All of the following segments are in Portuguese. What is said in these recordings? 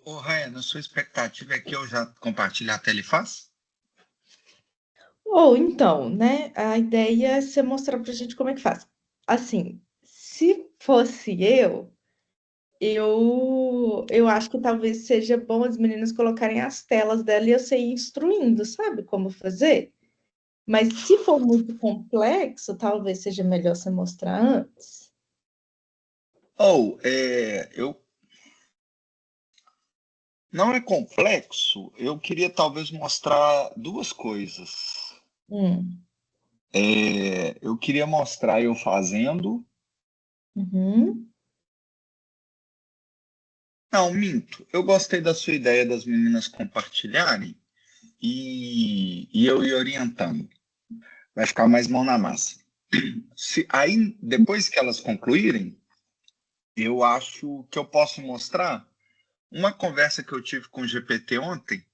Ô, Ryan, a sua expectativa é que eu já compartilhe a tela e faça? Ou então, né? A ideia é você mostrar pra gente como é que faz. Assim, se fosse eu acho que talvez seja bom as meninas colocarem as telas dela e eu sei instruindo, sabe como fazer? Mas se for muito complexo, talvez seja melhor você mostrar antes. Não é complexo, eu queria talvez mostrar duas coisas. Hum, Eu queria mostrar eu fazendo. uhum, Não, minto. Eu gostei da sua ideia das meninas compartilharem e eu ir orientando. Vai ficar mais mão na massa. Aí, depois que elas concluírem, eu acho que eu posso mostrar uma conversa que eu tive com o GPT ontem,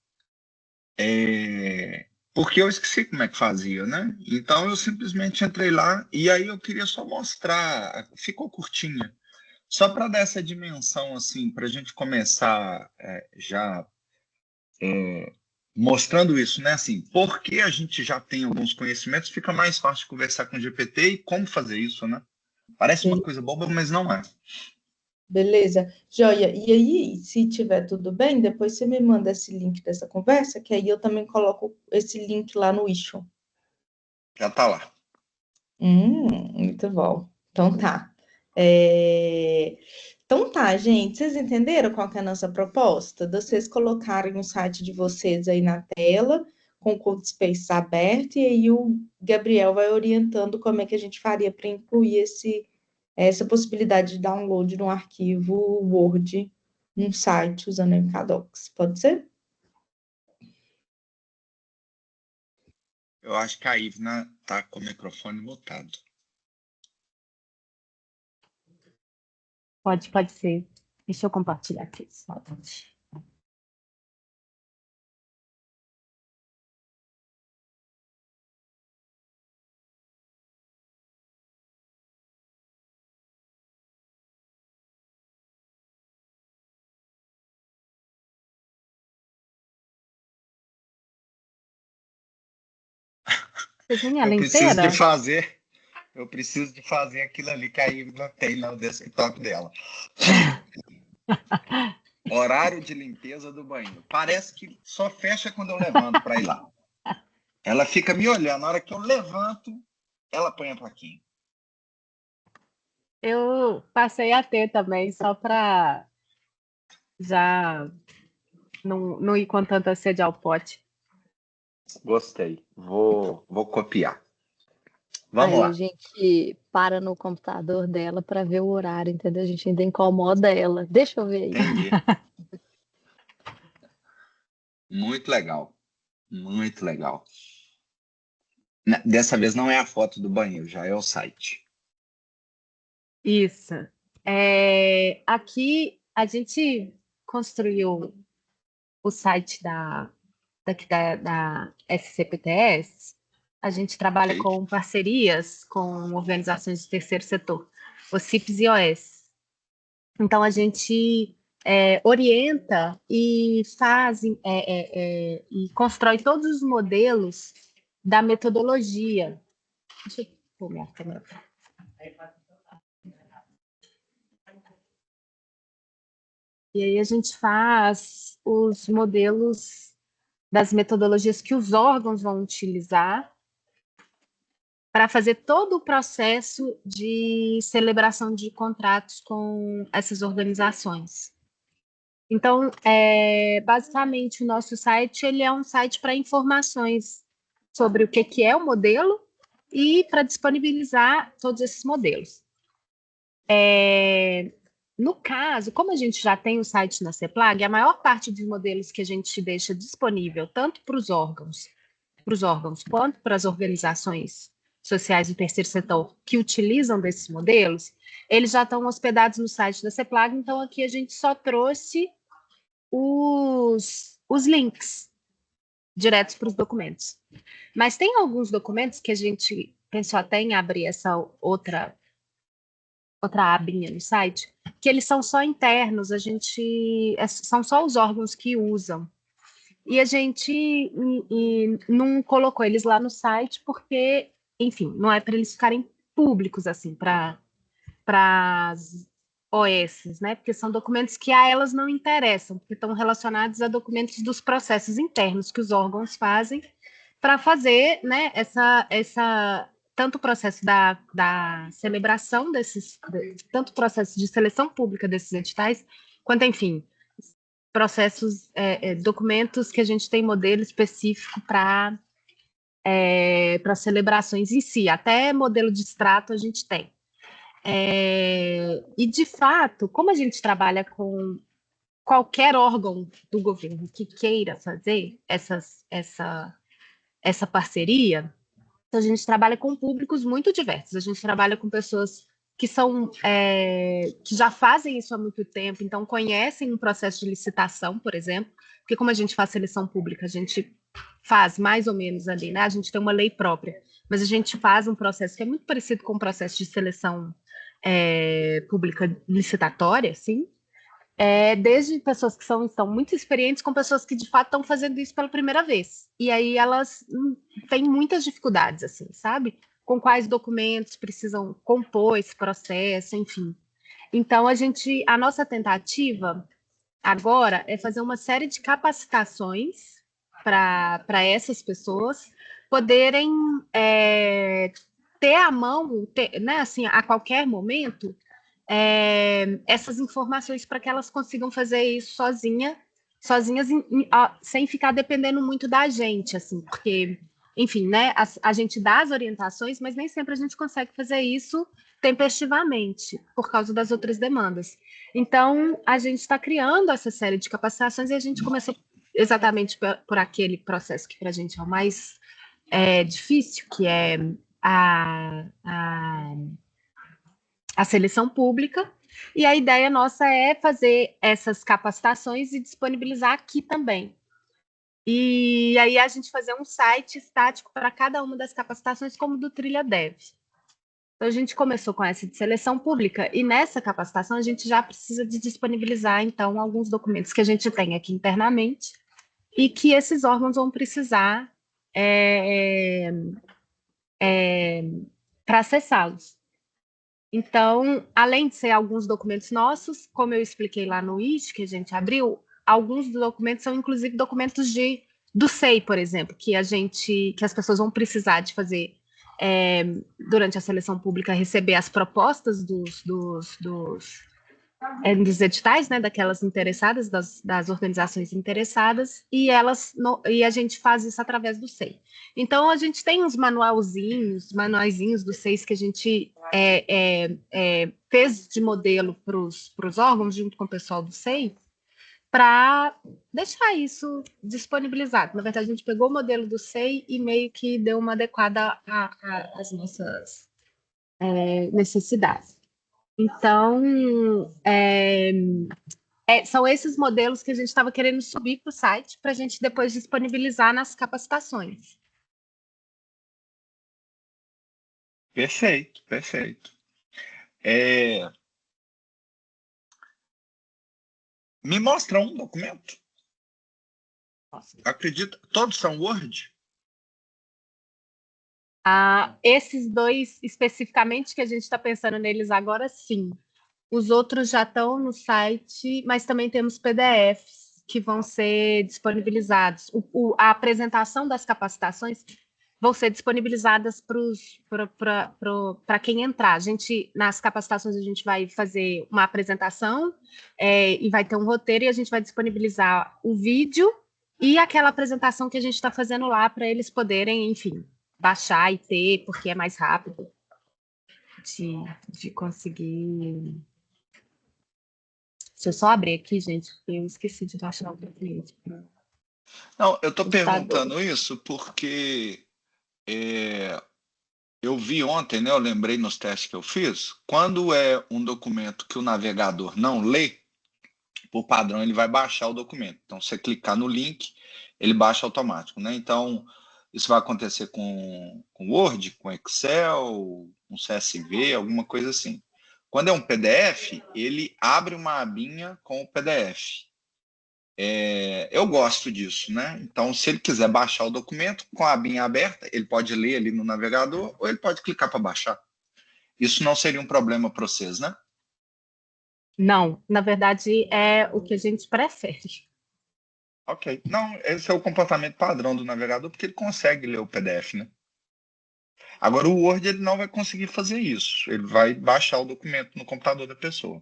porque eu esqueci como é que fazia, né? Então eu simplesmente entrei lá e aí eu queria só mostrar, ficou curtinha, só para dar essa dimensão assim, para a gente começar já mostrando isso, né? Assim, porque a gente já tem alguns conhecimentos, fica mais fácil de conversar com o GPT e como fazer isso, né? Parece uma coisa boba, mas não é. beleza, joia. E aí, se tiver tudo bem, depois você me manda esse link dessa conversa, que aí eu também coloco esse link lá no issue. Já está lá. Muito bom. Então tá. É, Então tá, gente. Vocês entenderam qual que é a nossa proposta? De vocês colocarem o site de vocês aí na tela, com o Code Space aberto, e aí o Gabriel vai orientando como é que a gente faria para incluir essa possibilidade de download de um arquivo Word num site usando o MKDocs. Pode ser? Eu acho que a Ivna está com o microfone mutado. Pode ser. Deixa eu compartilhar aqui. Desenha ela Eu preciso de inteira? fazer, eu preciso de fazer aquilo ali que a Ivna tem no desktop dela. Horário de limpeza do banheiro. Parece que só fecha quando eu levanto para ir lá. Ela fica me olhando. Na hora que eu levanto, ela põe a plaquinha. Eu passei a ter também, só para já não ir com tanta sede ao pote. Gostei. Vou copiar. Vamos Aí a lá. gente para no computador dela para ver o horário, entendeu? A gente ainda incomoda ela. Deixa eu ver aí. Entendi. Muito legal. Muito legal. Dessa vez não é a foto do banheiro, já é o site. Isso. Aqui a gente construiu o site daqui da SCPTS. A gente trabalha Ok? com parcerias com organizações do terceiro setor, os CIPs e OS. Então, a gente orienta e faz e constrói todos os modelos da metodologia. Deixa eu pôr minha câmera. E aí a gente faz os modelos das metodologias que os órgãos vão utilizar para fazer todo o processo de celebração de contratos com essas organizações. Então, basicamente, o nosso site ele é um site para informações sobre o que é o modelo e para disponibilizar todos esses modelos. No caso, como a gente já tem o site na CEPLAG, a maior parte dos modelos que a gente deixa disponível, tanto para os órgãos quanto para as organizações sociais do terceiro setor que utilizam desses modelos, eles já estão hospedados no site da CEPLAG, então aqui a gente só trouxe os links diretos para os documentos. Mas tem alguns documentos que a gente pensou até em abrir essa outra abinha no site, que eles são só internos, são só os órgãos que usam. E a gente não colocou eles lá no site porque, enfim, não é para eles ficarem públicos, assim, para as OS, né? Porque são documentos que a elas não interessam, porque estão relacionados a documentos dos processos internos que os órgãos fazem para fazer, né, tanto o processo da celebração tanto o processo de seleção pública desses editais, quanto, enfim, processos, documentos que a gente tem modelo específico para celebrações em si, até modelo de extrato a gente tem. E, de fato, como a gente trabalha com qualquer órgão do governo que queira fazer essa parceria, então a gente trabalha com públicos muito diversos. A gente trabalha com pessoas que já fazem isso há muito tempo, então conhecem um processo de licitação, por exemplo, porque como a gente faz seleção pública, a gente faz mais ou menos ali, né? A gente tem uma lei própria, mas a gente faz um processo que é muito parecido com o processo de seleção pública licitatória, assim, desde pessoas que estão muito experientes com pessoas que de fato estão fazendo isso pela primeira vez. E aí elas têm muitas dificuldades, assim, sabe? Com quais documentos precisam compor esse processo, enfim. Então, a nossa tentativa agora é fazer uma série de capacitações para essas pessoas poderem ter à mão, né, assim, a qualquer momento, essas informações para que elas consigam fazer isso sozinhas, sem ficar dependendo muito da gente, assim, porque, enfim, né, a gente dá as orientações, mas nem sempre a gente consegue fazer isso tempestivamente, por causa das outras demandas. Então, a gente está criando essa série de capacitações e a gente começou exatamente por aquele processo que para a gente é o mais difícil, que é a seleção pública, e a ideia nossa é fazer essas capacitações e disponibilizar aqui também. E aí a gente fazer um site estático para cada uma das capacitações, como do Trilha Dev. Então, a gente começou com essa de seleção pública, e nessa capacitação a gente já precisa de disponibilizar, então, alguns documentos que a gente tem aqui internamente e que esses órgãos vão precisar para acessá-los. Então, além de ser alguns documentos nossos, como eu expliquei lá no IT, que a gente abriu, alguns dos documentos são, inclusive, documentos do SEI, por exemplo, que as pessoas vão precisar de fazer durante a seleção pública, receber as propostas dos dos editais, né, daquelas interessadas, das organizações interessadas, e a gente faz isso através do SEI. Então, a gente tem uns manuaizinhos do SEI que a gente fez de modelo para os órgãos, junto com o pessoal do SEI, para deixar isso disponibilizado. Na verdade, a gente pegou o modelo do SEI e meio que deu uma adequada às nossas necessidades. Então, são esses modelos que a gente estava querendo subir para o site para a gente depois disponibilizar nas capacitações. Perfeito, perfeito. Me mostra um documento. Acredito, todos são Word? Esses dois, especificamente, que a gente está pensando neles agora, sim. Os outros já estão no site, mas também temos PDFs que vão ser disponibilizados. A apresentação das capacitações vão ser disponibilizadas para quem entrar. Nas capacitações, a gente vai fazer uma apresentação e vai ter um roteiro, e a gente vai disponibilizar o vídeo e aquela apresentação que a gente está fazendo lá para eles poderem, enfim, baixar e ter, porque é mais rápido de conseguir. Deixa eu só abrir aqui, gente, porque eu esqueci de baixar o documento. Não, eu estou perguntando isso porque eu vi ontem, né? Eu lembrei nos testes que eu fiz, quando é um documento que o navegador não lê, por padrão ele vai baixar o documento. Então, você clicar no link, ele baixa automático, né? Então, isso vai acontecer com Word, com Excel, com CSV, alguma coisa assim. Quando é um PDF, ele abre uma abinha com o PDF. Eu gosto disso, né? Então, se ele quiser baixar o documento com a abinha aberta, ele pode ler ali no navegador ou ele pode clicar para baixar. Isso não seria um problema para vocês, né? Não, na verdade é o que a gente prefere. Ok. Não, esse é o comportamento padrão do navegador, porque ele consegue ler o PDF, né? Agora, o Word ele não vai conseguir fazer isso. Ele vai baixar o documento no computador da pessoa.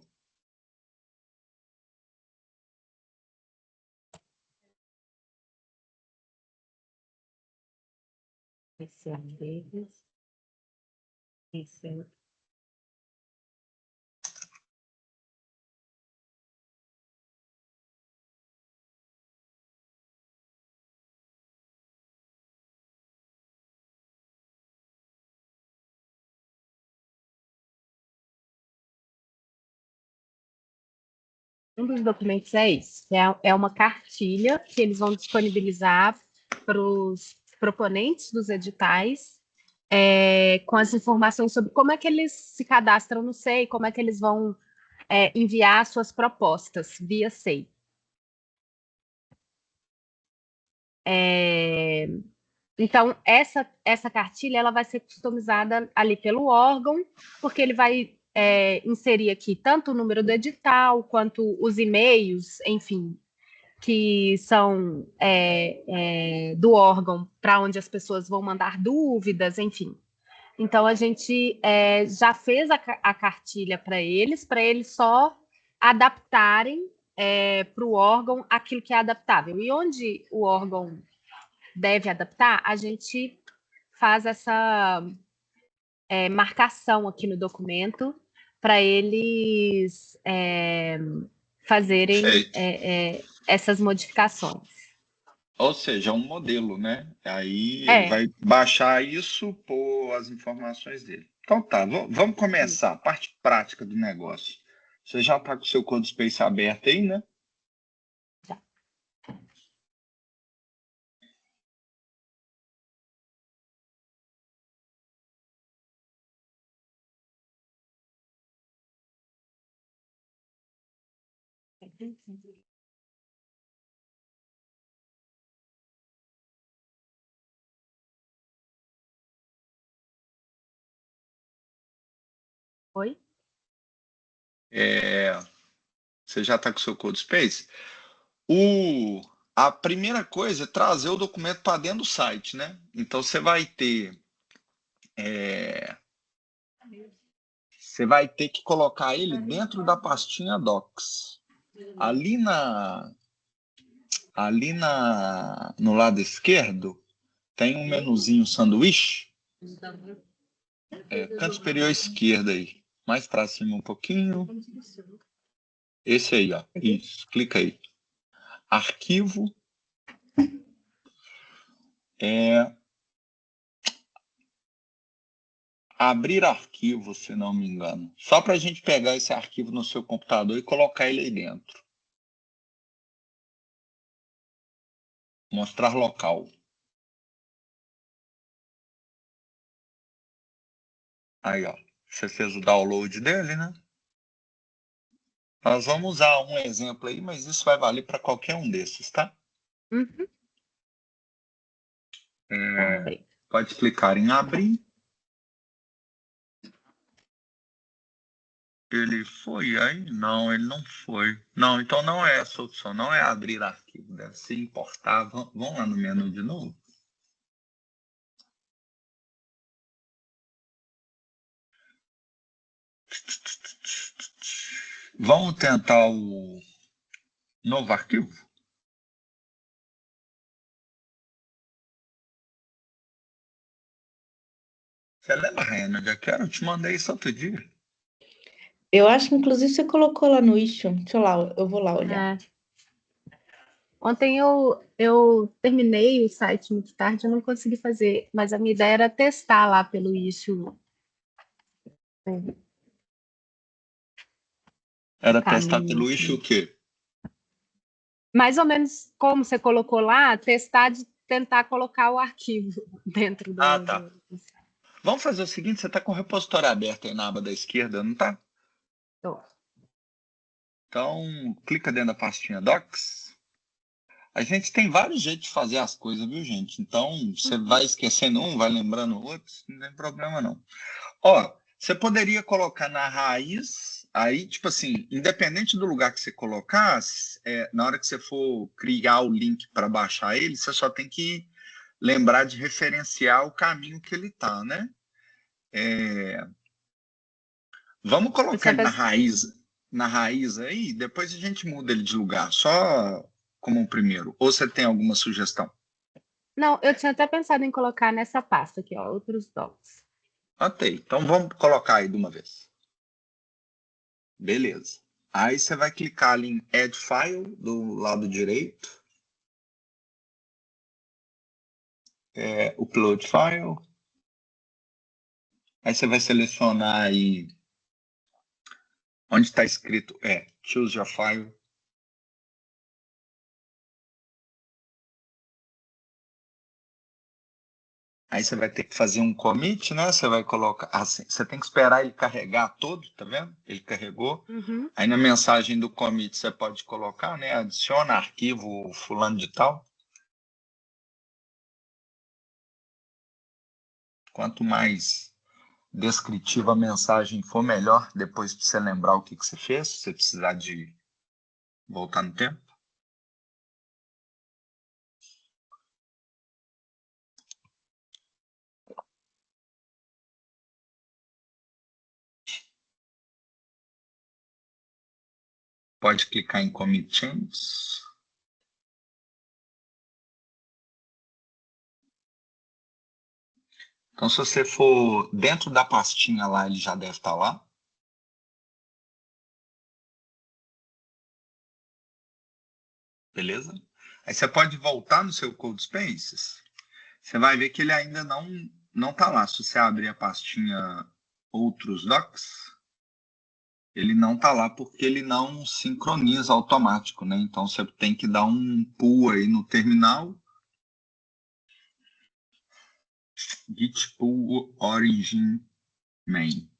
Esse é um deles. Esse é... Um dos documentos é esse, é uma cartilha que eles vão disponibilizar para os proponentes dos editais, com as informações sobre como é que eles se cadastram no SEI, como é que eles vão enviar suas propostas via SEI. Então, essa cartilha ela vai ser customizada ali pelo órgão, porque ele vai inserir aqui tanto o número do edital, quanto os e-mails, enfim, que são do órgão para onde as pessoas vão mandar dúvidas, enfim. Então, a gente já fez a cartilha para eles só adaptarem para o órgão aquilo que é adaptável. E onde o órgão deve adaptar, a gente faz essa marcação aqui no documento para eles fazerem essas modificações. Ou seja, é um modelo, né? Aí ele vai baixar isso por as informações dele. Então tá, vamos começar a parte prática do negócio. Você já está com o seu CodeSpace aberto aí, né? Já. Oi? Você já está com o seu CodeSpace? A primeira coisa é trazer o documento para dentro do site, né? Então você vai ter que colocar ele dentro da pastinha Docs. Ali no lado esquerdo tem um menuzinho sanduíche. Canto superior esquerdo aí. Mais para cima um pouquinho. Esse aí, ó. Isso, clica aí. Arquivo. Abrir arquivo, se não me engano. Só para a gente pegar esse arquivo no seu computador e colocar ele aí dentro. Mostrar local. Aí, ó. Você fez o download dele, né? Nós vamos usar um exemplo aí, mas isso vai valer para qualquer um desses, tá? Uhum. Pode clicar em abrir. Ele foi aí? Não, ele não foi. Não, então não é essa opção, não é abrir arquivo, deve ser importar. Vamos lá no menu de novo. Vamos tentar o novo arquivo? Você lembra, Raina? Já quero, eu te mandei isso outro dia. Eu acho que, inclusive, você colocou lá no issue. Deixa eu lá, eu vou lá olhar. Ontem eu terminei o site muito tarde, eu não consegui fazer, mas a minha ideia era testar lá pelo issue. Era testar pelo issue o quê? Mais ou menos como você colocou lá, testar de tentar colocar o arquivo dentro do... Tá. Vamos fazer o seguinte, você está com o repositório aberto aí na aba da esquerda, não tá? Tô. Então, clica dentro da pastinha Docs. A gente tem vários jeitos de fazer as coisas, viu, gente? Então, você vai esquecendo um, vai lembrando o outro, não tem problema não. Ó, você poderia colocar na raiz, aí, tipo assim, independente do lugar que você colocar, na hora que você for criar o link para baixar ele, você só tem que lembrar de referenciar o caminho que ele tá, né? Vamos colocar ele na raiz aí, depois a gente muda ele de lugar, só como um primeiro. Ou você tem alguma sugestão? Não, eu tinha até pensado em colocar nessa pasta aqui, ó, outros docs. Ok, então vamos colocar aí de uma vez. Beleza. Aí você vai clicar ali em Add File, do lado direito. Upload File. Aí você vai selecionar aí onde está escrito Choose Your File. Aí você vai ter que fazer um commit, né? Você vai colocar assim, você tem que esperar ele carregar todo, tá vendo? Ele carregou. Uhum. Aí na mensagem do commit você pode colocar, né? Adiciona arquivo fulano de tal. Quanto mais descritiva a mensagem for, melhor depois para você lembrar o que você fez, se você precisar de voltar no tempo. Pode clicar em Commit Changes. Então, se você for dentro da pastinha lá, ele já deve estar lá. Beleza? Aí você pode voltar no seu Code Spaces. Você vai ver que ele ainda não está lá. Se você abrir a pastinha Outros Docs, ele não está lá porque ele não sincroniza automático, né? Então, você tem que dar um pull aí no terminal. Git pull origin main.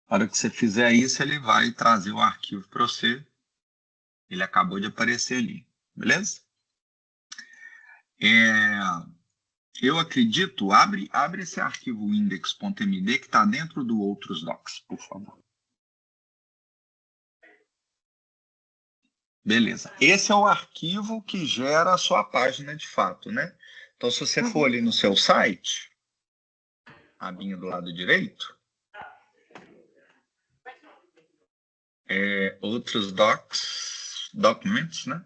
Na hora que você fizer isso, ele vai trazer o arquivo para você. Ele acabou de aparecer ali, beleza? Eu acredito, abre esse arquivo index.md que está dentro do outros docs, por favor. Beleza. Esse é o arquivo que gera a sua página de fato, né? Então, se você for ali no seu site, a abinha do lado direito, outros docs, documents, né?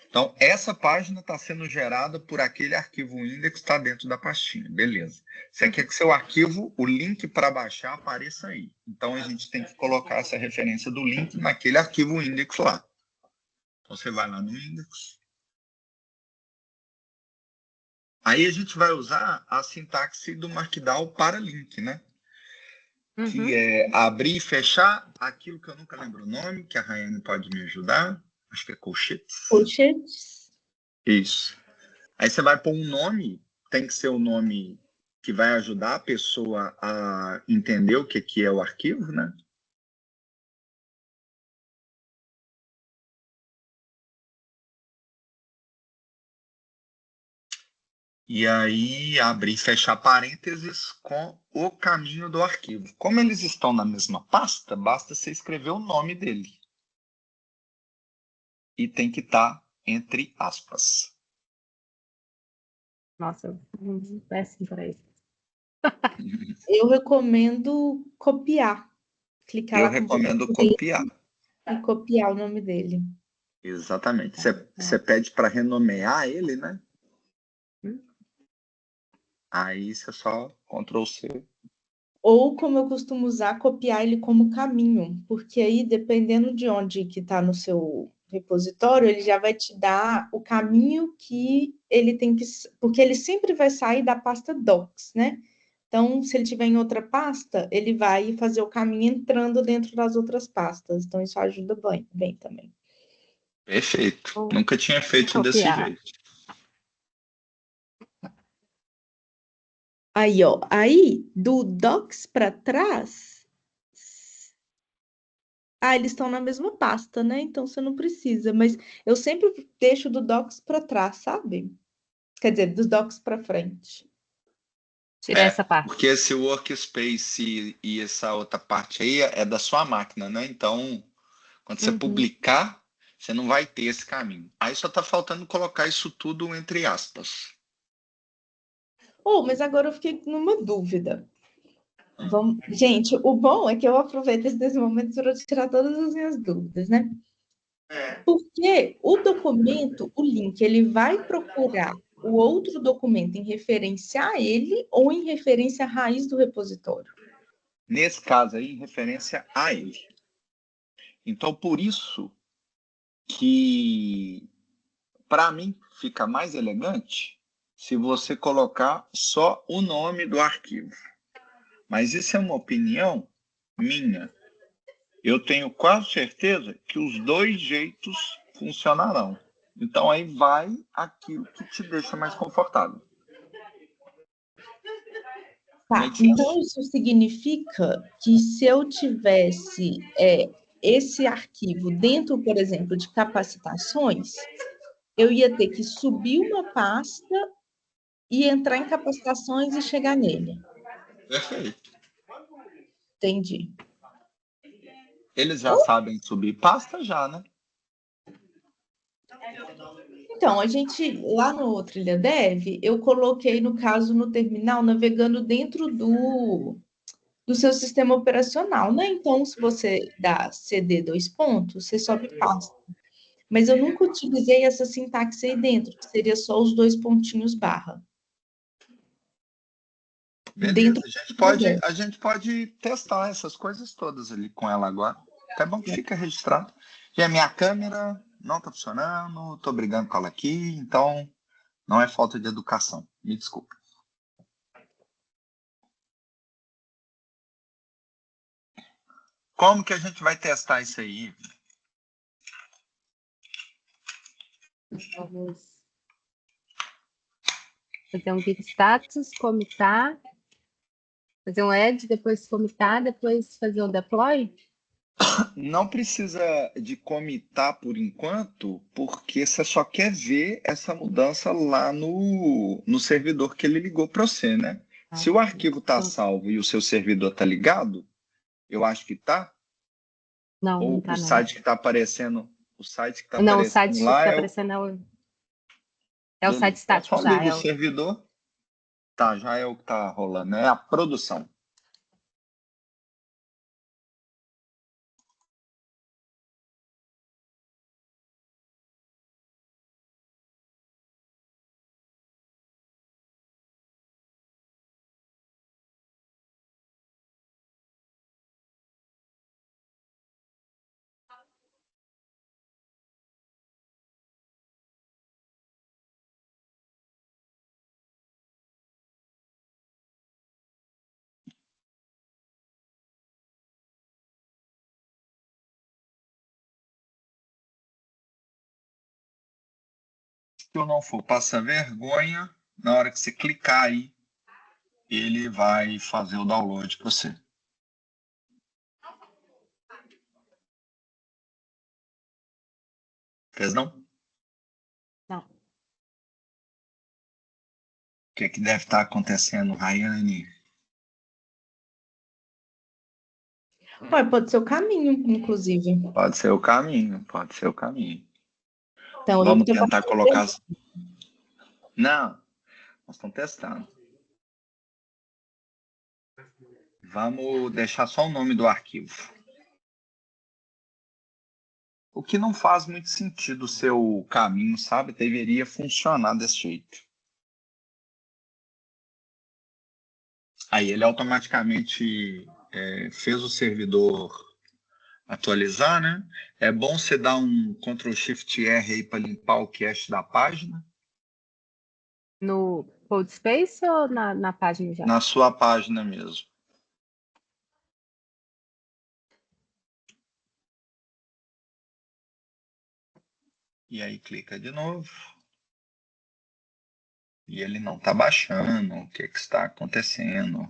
Então, essa página está sendo gerada por aquele arquivo index que está dentro da pastinha. Beleza. Você quer que seu arquivo, o link para baixar, apareça aí. Então, a gente tem que colocar essa referência do link naquele arquivo index lá. Então, você vai lá no index. Aí, a gente vai usar a sintaxe do Markdown para link, né? Uhum. Que é abrir e fechar aquilo que eu nunca lembro o nome, que a Rayane pode me ajudar. Acho que é colchetes. Colchetes. Isso. Aí você vai pôr um nome, tem que ser o nome que vai ajudar a pessoa a entender o que é o arquivo, né? E aí abrir e fechar parênteses com o caminho do arquivo. Como eles estão na mesma pasta, basta você escrever o nome dele. E tem que estar entre aspas. Nossa, péssimo para isso. Eu recomendo copiar. Clicar Eu lá com o botão recomendo direito copiar. e copiar o nome dele. Exatamente. Você pede para renomear ele, né? Aí você só Ctrl+C. Ou, como eu costumo usar, copiar ele como caminho, porque aí, dependendo de onde que está no seu repositório, ele já vai te dar o caminho que ele tem que... Porque ele sempre vai sair da pasta Docs, né? Então, se ele tiver em outra pasta, ele vai fazer o caminho entrando dentro das outras pastas. Então, isso ajuda bem também. Perfeito. Vou Nunca tinha feito desse copiar. jeito. Aí, ó. Aí, do Docs para trás. Ah, eles estão na mesma pasta, né? Então você não precisa. Mas eu sempre deixo do Docs para trás, sabe? Quer dizer, dos Docs para frente. Tirar essa parte. Porque esse workspace e essa outra parte aí é da sua máquina, né? Então, quando você publicar, você não vai ter esse caminho. Aí só está faltando colocar isso tudo entre aspas. Oh, mas agora eu fiquei numa dúvida. Gente, o bom é que eu aproveito esse momento para tirar todas as minhas dúvidas, né? Porque o documento, o link, ele vai procurar o outro documento em referência a ele ou em referência à raiz do repositório? Nesse caso aí, em referência a ele. Então, por isso que, para mim, fica mais elegante se você colocar só o nome do arquivo. Mas isso é uma opinião minha. Eu tenho quase certeza que os dois jeitos funcionarão. Então, aí vai aquilo que te deixa mais confortável. Tá, então isso significa que se eu tivesse esse arquivo dentro, por exemplo, de capacitações, eu ia ter que subir uma pasta e entrar em capacitações e chegar nele. Perfeito. Entendi. Eles já sabem subir pasta já, né? Então, a gente, lá no Trilha Dev, eu coloquei, no caso, no terminal, navegando dentro do seu sistema operacional, né? Então, se você dá CD dois pontos, você sobe pasta. Mas eu nunca utilizei essa sintaxe aí dentro, que seria só os dois pontinhos barra. Beleza, Dentro a gente pode testar essas coisas todas ali com ela agora. É bom que fica registrado. E a minha câmera não está funcionando, estou brigando com ela aqui, então não é falta de educação. Me desculpe. Como que a gente vai testar isso aí? Vamos fazer um git status, comitar, fazer um add, depois comitar, depois fazer um deploy. Não precisa de comitar por enquanto, porque você só quer ver essa mudança lá no servidor que ele ligou para você, né? Se o arquivo está salvo e o seu servidor está ligado, eu acho que está. Não, Ou não tá o não. site que está aparecendo, o site que está Não, o aparecendo site que lá está é o. aparecendo é o site Beleza. Então estático só já. liga o servidor. Tá, já é o que está rolando, é a produção. Se eu não for passar vergonha, na hora que você clicar aí, ele vai fazer o download para você. Fez não? Não. O que deve estar acontecendo, Rayane? Pode ser o caminho, inclusive. Pode ser o caminho, pode ser o caminho. Então, Vamos tentar colocar. Não, nós estamos testando. Vamos deixar só o nome do arquivo. O que não faz muito sentido o seu caminho, sabe? Deveria funcionar desse jeito. Aí ele automaticamente fez o servidor atualizar, né? É bom você dar um Ctrl Shift R aí para limpar o cache da página. No Codespace ou na página já? Na sua página mesmo. E aí clica de novo. e ele não está baixando, o que está acontecendo?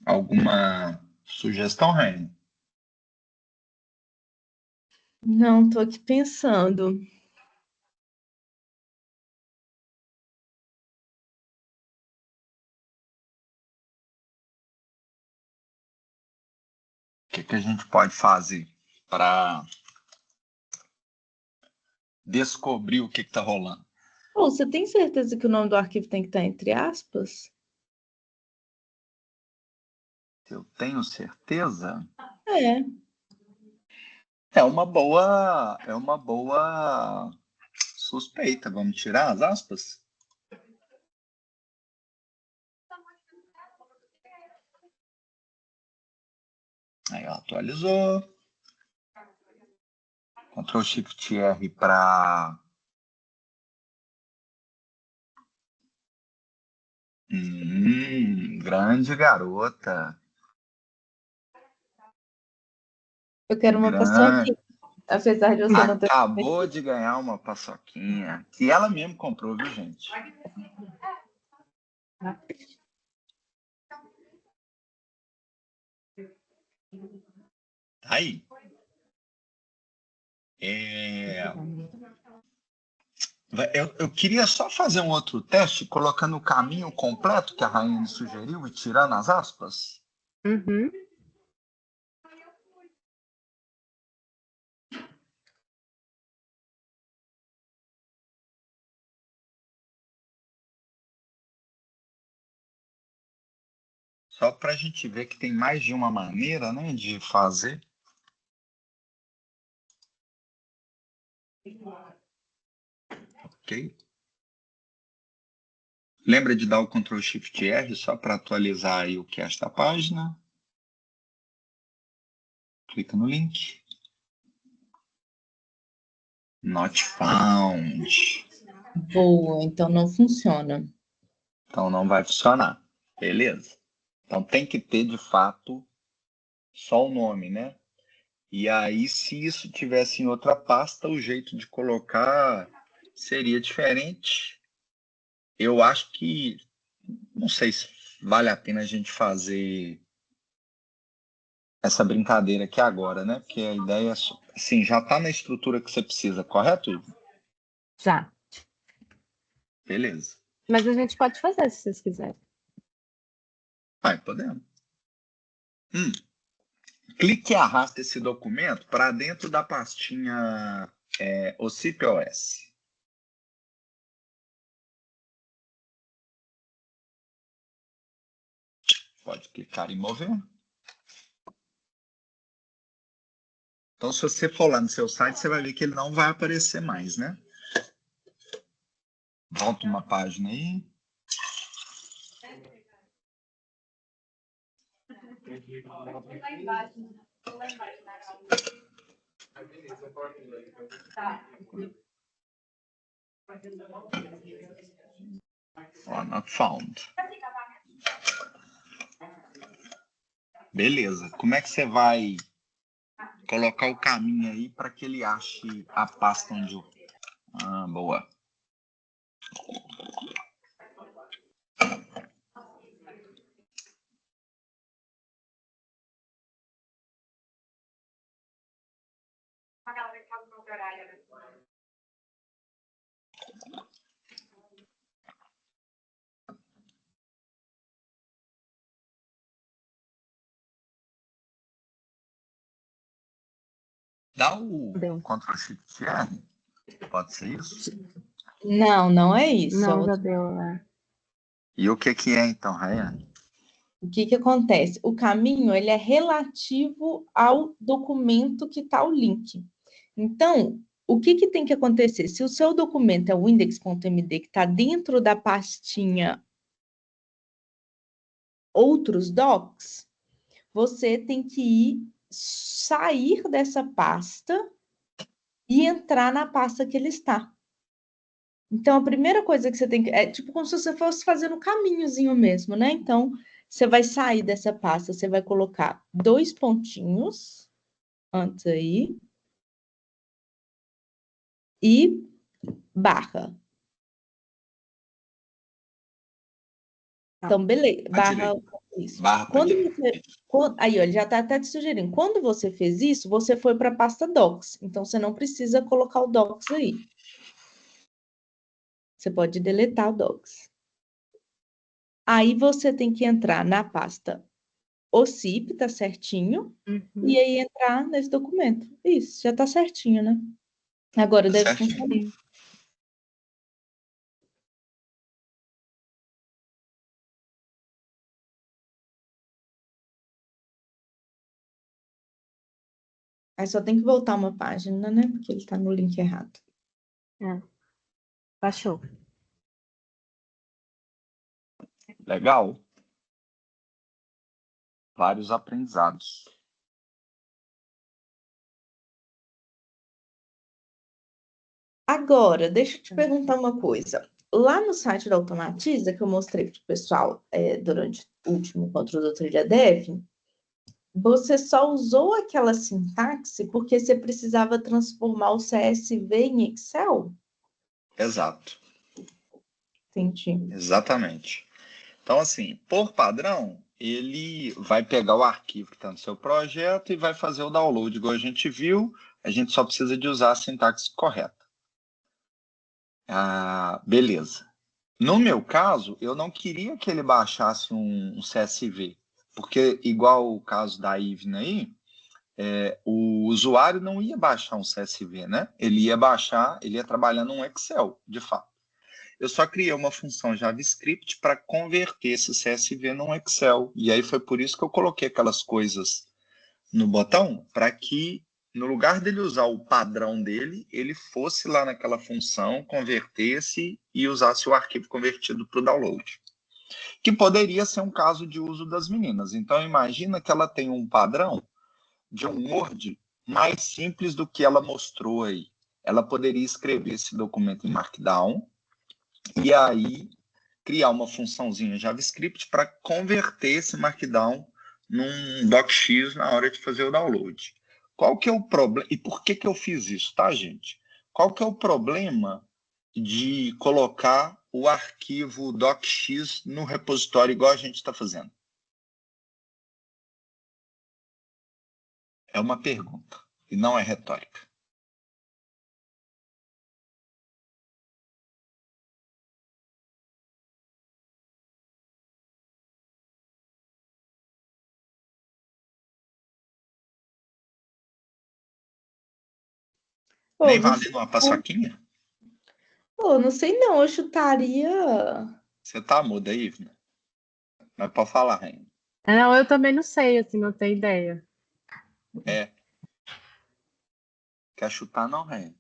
Alguma sugestão, Raine? Não, tô aqui pensando. O que a gente pode fazer para descobrir o que está rolando? Ô, você tem certeza que o nome do arquivo tem que estar entre aspas? Eu tenho certeza. É. É uma boa suspeita. Vamos tirar as aspas? Aí, ó, atualizou. Ctrl Shift R para grande garota. Eu quero uma paçoquinha, apesar de você não ter. Acabou de ganhar uma paçoquinha, que ela mesmo comprou, viu, gente? Tá aí. Eu queria só fazer um outro teste, colocando o caminho completo que a Rainha sugeriu e tirando as aspas. Uhum. Só para a gente ver que tem mais de uma maneira, né, de fazer. Ok? Lembra de dar o Ctrl Shift R só para atualizar aí o que é esta página. Clica no link. Not found. Boa, então não funciona. Então não vai funcionar. Beleza. Então tem que ter, de fato, só o nome, né? E aí, se isso tivesse em outra pasta, o jeito de colocar seria diferente. Eu acho que, não sei se vale a pena a gente fazer essa brincadeira aqui agora, né? Porque a ideia, assim, já está na estrutura que você precisa, correto, Ivo? Já. Beleza. Mas a gente pode fazer se vocês quiserem. Vai, podemos. Clique e arrasta esse documento para dentro da pastinha OCPOS. Pode clicar em mover. Então, se você for lá no seu site, você vai ver que ele não vai aparecer mais, né? Volta uma página aí. Ó, not found. Beleza. Como é que você vai colocar o caminho aí para que ele ache a pasta onde... Ah, boa. Dá o Deu. Ctrl Shift R. Pode ser isso? Não, não é isso. Não, já deu, né? E o que é então, Rayane? O que que acontece? O caminho, ele é relativo ao documento que está o link. Então, o que que tem que acontecer? Se o seu documento é o index.md que está dentro da pastinha outros docs, você tem que sair dessa pasta e entrar na pasta que ele está. Então, a primeira coisa que você tem que... É tipo como se você fosse fazendo um caminhozinho mesmo, né? Então, Você vai sair dessa pasta, você vai colocar 2 pontinhos antes aí e barra. Então, beleza. Barra, isso. Barra para direita. Aí, ó, ele já está até te sugerindo. Quando você fez isso, você foi para a pasta Docs. Então, você não precisa colocar o Docs aí. Você pode deletar o Docs. Aí, você tem que entrar na pasta OCIP, tá certinho. Uhum. E aí, entrar nesse documento. Isso, já tá certinho, né? Agora Tá deve certinho. funcionar. Aí só tem que voltar uma página, né? Porque ele tá no link errado. Baixou. Legal. Vários aprendizados. Agora, deixa eu te perguntar uma coisa. Lá no site da Automatiza, que eu mostrei para o pessoal durante o último encontro do Trilha Dev, você só usou aquela sintaxe porque você precisava transformar o CSV em Excel? Exato. Entendi. Exatamente. Então, assim, por padrão, ele vai pegar o arquivo que está no seu projeto e vai fazer o download, igual a gente viu. A gente só precisa de usar a sintaxe correta. Beleza. No meu caso, eu não queria que ele baixasse um CSV, porque, igual o caso da Ivna aí, o usuário não ia baixar um CSV, né? Ele ia trabalhar num Excel, de fato. Eu só criei uma função JavaScript para converter esse CSV num Excel. E aí foi por isso que eu coloquei aquelas coisas no botão, para que, no lugar dele usar o padrão dele, ele fosse lá naquela função, convertesse e usasse o arquivo convertido para o download. Que poderia ser um caso de uso das meninas. Então, imagina que ela tem um padrão de um Word mais simples do que ela mostrou aí. Ela poderia escrever esse documento em Markdown e aí criar uma funçãozinha JavaScript para converter esse Markdown num docx na hora de fazer o download. Qual que é o problema? E por que eu fiz isso, tá, gente? Qual que é o problema de colocar o arquivo docx no repositório igual a gente está fazendo? É uma pergunta, e não é retórica. Nem valendo uma paçoquinha? Não sei não, eu chutaria... Você tá muda aí, Ivna? Mas pode falar, Rainha. Não, eu também não sei, assim, não tenho ideia. Quer chutar, não, Rainha?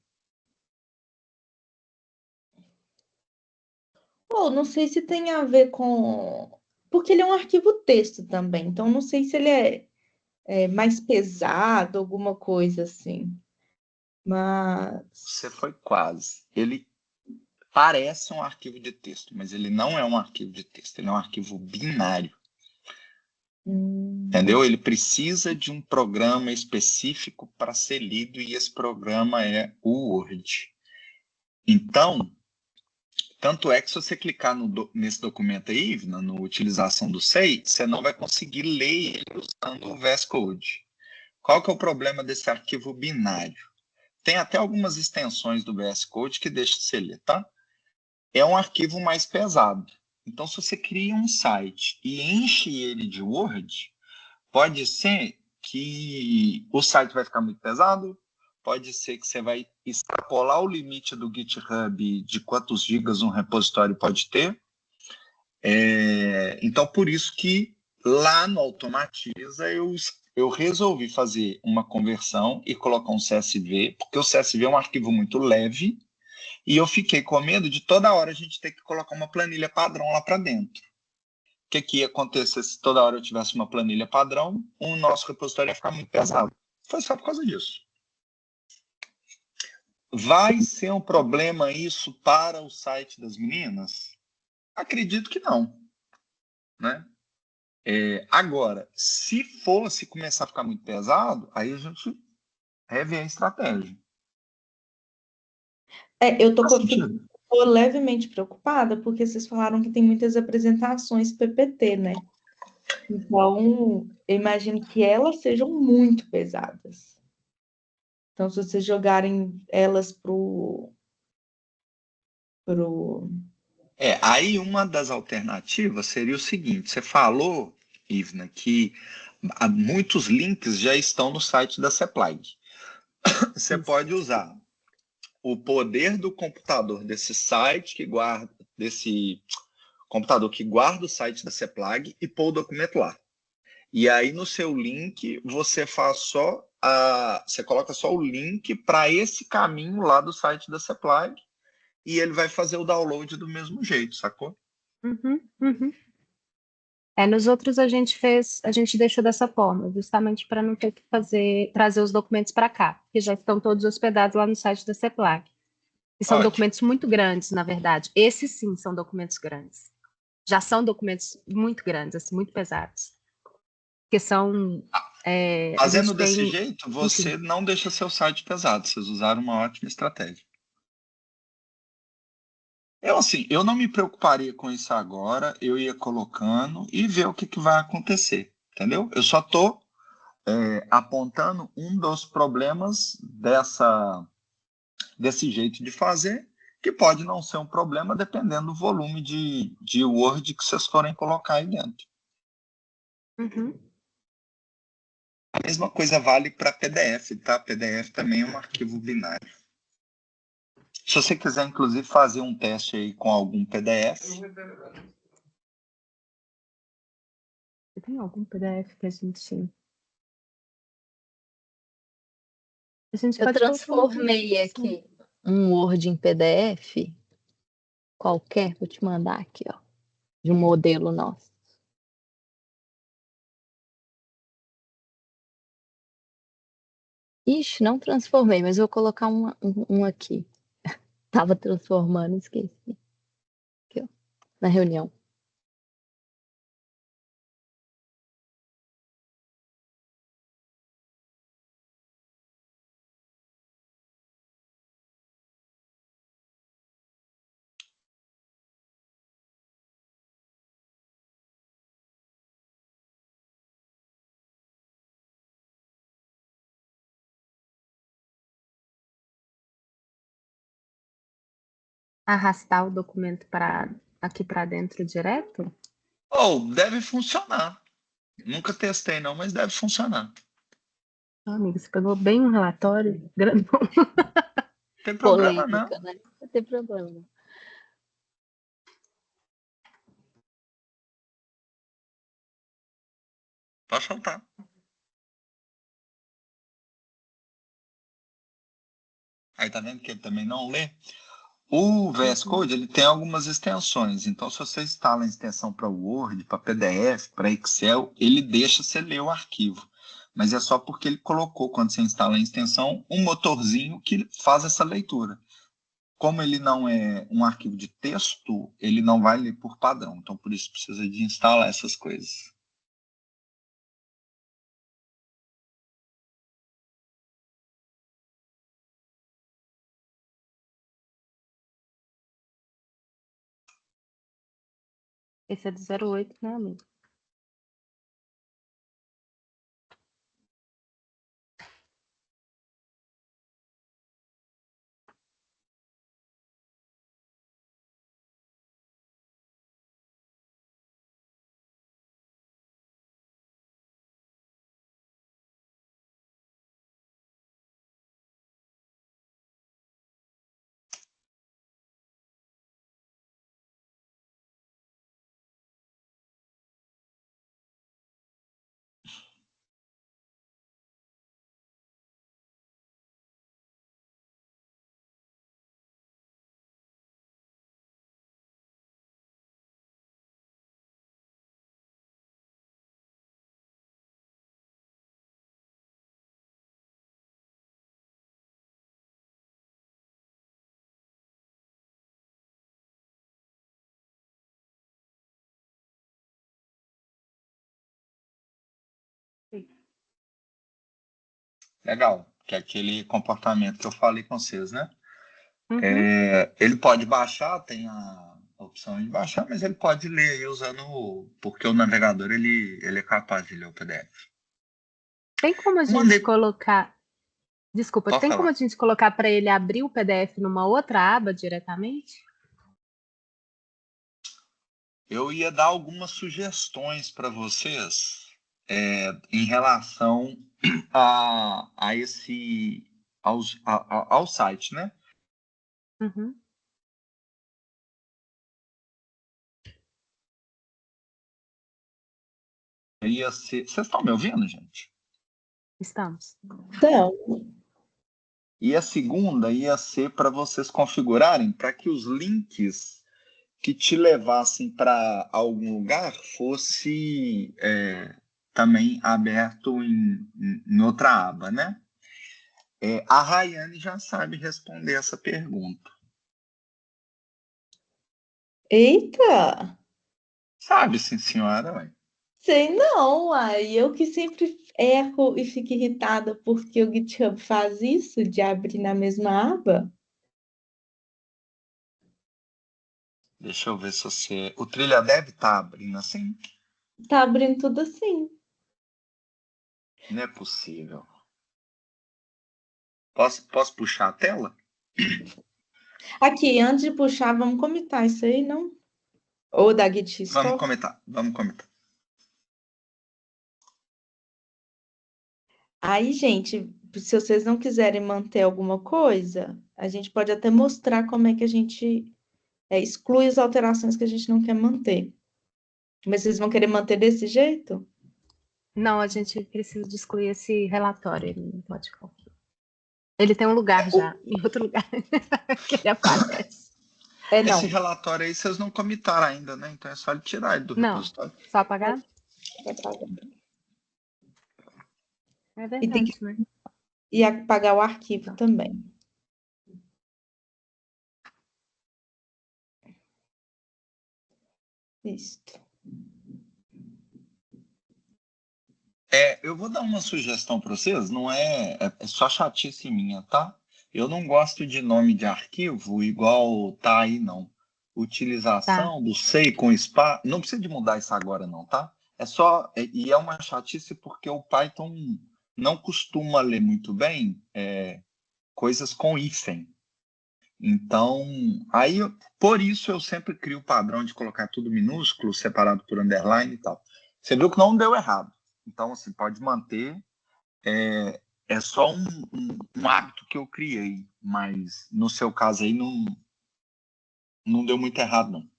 Não sei se tem a ver com... Porque ele é um arquivo texto também, então não sei se ele é mais pesado, alguma coisa assim. Mas... Você foi quase. Ele parece um arquivo de texto, mas ele não é um arquivo de texto, ele é um arquivo binário. Entendeu? Ele precisa de um programa específico para ser lido e esse programa é o Word. Então, tanto é que se você clicar nesse documento aí, na utilização do SEI, você não vai conseguir ler ele usando o VS Code. Qual que é o problema desse arquivo binário? Tem até algumas extensões do VS Code que deixam você ler, tá? É um arquivo mais pesado. Então, se você cria um site e enche ele de Word, pode ser que o site vai ficar muito pesado, pode ser que você vai extrapolar o limite do GitHub de quantos gigas um repositório pode ter. Então, por isso que lá no Automatiza eu resolvi fazer uma conversão e colocar um CSV, porque o CSV é um arquivo muito leve, e eu fiquei com medo de toda hora a gente ter que colocar uma planilha padrão lá para dentro. O que ia acontecer se toda hora eu tivesse uma planilha padrão? O nosso repositório ia ficar muito pesado. Foi só por causa disso. Vai ser um problema isso para o site das meninas? Acredito que não, né? Agora, se fosse começar a ficar muito pesado, aí a gente revê a estratégia. Eu Faz sentido? tô levemente preocupada porque vocês falaram que tem muitas apresentações PPT, né? Então, eu imagino que elas sejam muito pesadas. Então, se vocês jogarem elas pro... Aí uma das alternativas seria o seguinte: você falou, Ivna, que muitos links já estão no site da Seplag. Você Isso. pode usar o poder do computador desse computador que guarda o site da Seplag e pôr o documento lá. E aí no seu link você coloca só o link para esse caminho lá do site da Seplag e ele vai fazer o download do mesmo jeito, sacou? Uhum, uhum. Nos outros a gente deixou dessa forma, justamente para não ter que trazer os documentos para cá, que já estão todos hospedados lá no site da CEPLAG. E são Ótimo. documentos muito grandes, na verdade. Esses sim são documentos grandes. Já são documentos muito grandes, assim, muito pesados. Porque são. A Fazendo gente desse tem. jeito, Enfim. você não deixa seu site pesado. Vocês usaram uma ótima estratégia. Eu não me preocuparia com isso agora. Eu ia colocando e ver o que vai acontecer, entendeu? Eu só estou apontando um dos problemas desse jeito de fazer, que pode não ser um problema dependendo do volume de Word que vocês forem colocar aí dentro. Uhum. A mesma coisa vale para PDF, tá? PDF também é um arquivo binário. Se você quiser, inclusive, fazer um teste aí com algum PDF. Tem algum PDF que a gente. A gente Eu pode colocar uma transformei aqui um Word em PDF qualquer, vou te mandar aqui, ó, de um modelo nosso. Ixi, não transformei, mas vou colocar um aqui. Tava transformando, esqueci. Aqui, ó, na reunião. arrastar o documento aqui para dentro direto? Deve funcionar. Nunca testei não, mas deve funcionar. Amigo, você pegou bem um relatório grandão. Não tem problema não. Polêmica, né? Não tem problema. Pode soltar. Aí tá vendo que ele também não lê? O VS Code ele tem algumas extensões. Então, se você instala a extensão para Word, para PDF, para Excel, ele deixa você ler o arquivo. Mas é só porque ele colocou, quando você instala a extensão, um motorzinho que faz essa leitura. Como ele não é um arquivo de texto, ele não vai ler por padrão. Então, por isso precisa de instalar essas coisas. Esse é do 08, né, amigo? Legal. Que é aquele comportamento que eu falei com vocês, né? Uhum. Ele pode baixar, tem a opção de baixar, mas ele pode ler aí porque o navegador ele é capaz de ler o PDF. Tem como a gente Mandei. colocar. Desculpa, Pode tem como falar. a gente colocar para ele abrir o PDF numa outra aba diretamente? Eu ia dar algumas sugestões para vocês em relação ao site, né? Uhum. Vocês estão me ouvindo, gente? Estamos. Então, E a segunda ia ser para vocês configurarem para que os links que te levassem para algum lugar fosse também aberto em outra aba, né? A Rayane já sabe responder essa pergunta. eita! Sabe, sim, senhora. Ué. Sei não, aí eu que sempre erro e fico irritada porque o GitHub faz isso de abrir na mesma aba. Deixa eu ver se você... O Trilha deve estar abrindo assim? Tá abrindo tudo assim. Não é possível. Posso puxar a tela? Aqui, antes de puxar, vamos comentar isso aí, não? Ou da Git Vamos Store? comentar. Aí, gente, se vocês não quiserem manter alguma coisa, a gente pode até mostrar como é que a gente exclui as alterações que a gente não quer manter. Mas vocês vão querer manter desse jeito? Não, a gente precisa de excluir esse relatório. Ele não pode ficar aqui. Ele tem um lugar já, em outro lugar, que ele aparece. Não. Esse relatório aí vocês não comitaram ainda, né? Então é só ele tirar ele do Não, repositório. só apagar? Vai pagar. É E tem verdade, que né? apagar o arquivo também. Isso. Eu vou dar uma sugestão para vocês, não é só chatice minha, tá? Eu não gosto de nome de arquivo igual tá aí, não. Utilização do SEI com SPA, não precisa de mudar isso agora, não, tá? E é uma chatice porque o Python não costuma ler muito bem coisas com hífen. Então, aí, por isso eu sempre crio o padrão de colocar tudo minúsculo, separado por underline e tal. Você viu que não deu errado. Então, assim, pode manter. É só um hábito que eu criei, mas no seu caso aí não deu muito errado, não.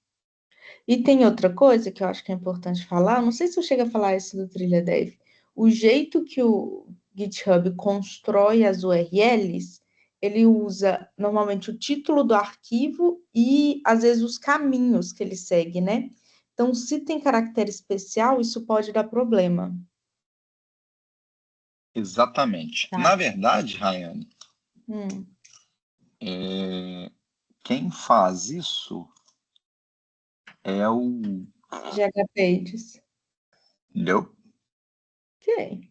E tem outra coisa que eu acho que é importante falar, não sei se eu chego a falar isso do Trilha Dev, o jeito que o GitHub constrói as URLs, ele usa normalmente o título do arquivo e às vezes os caminhos que ele segue, né? Então, se tem caractere especial, isso pode dar problema. Exatamente. Tá. Na verdade, Rayane, quem faz isso é o... GH Pages. Entendeu? Ok.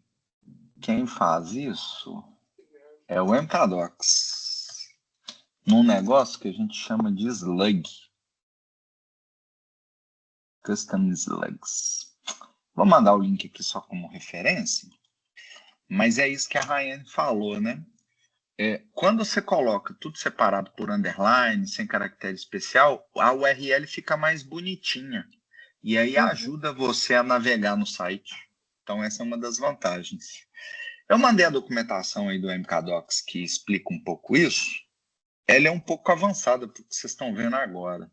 Quem faz isso é o MKDocs. Num negócio que a gente chama de slug. Custom slugs. Vou mandar o link aqui só como referência. Mas é isso que a Rayane falou, né? Quando você coloca tudo separado por underline, sem caractere especial, a URL fica mais bonitinha. E aí ajuda você a navegar no site. Então, essa é uma das vantagens. Eu mandei a documentação aí do MKDocs que explica um pouco isso. Ela é um pouco avançada para o que vocês estão vendo agora.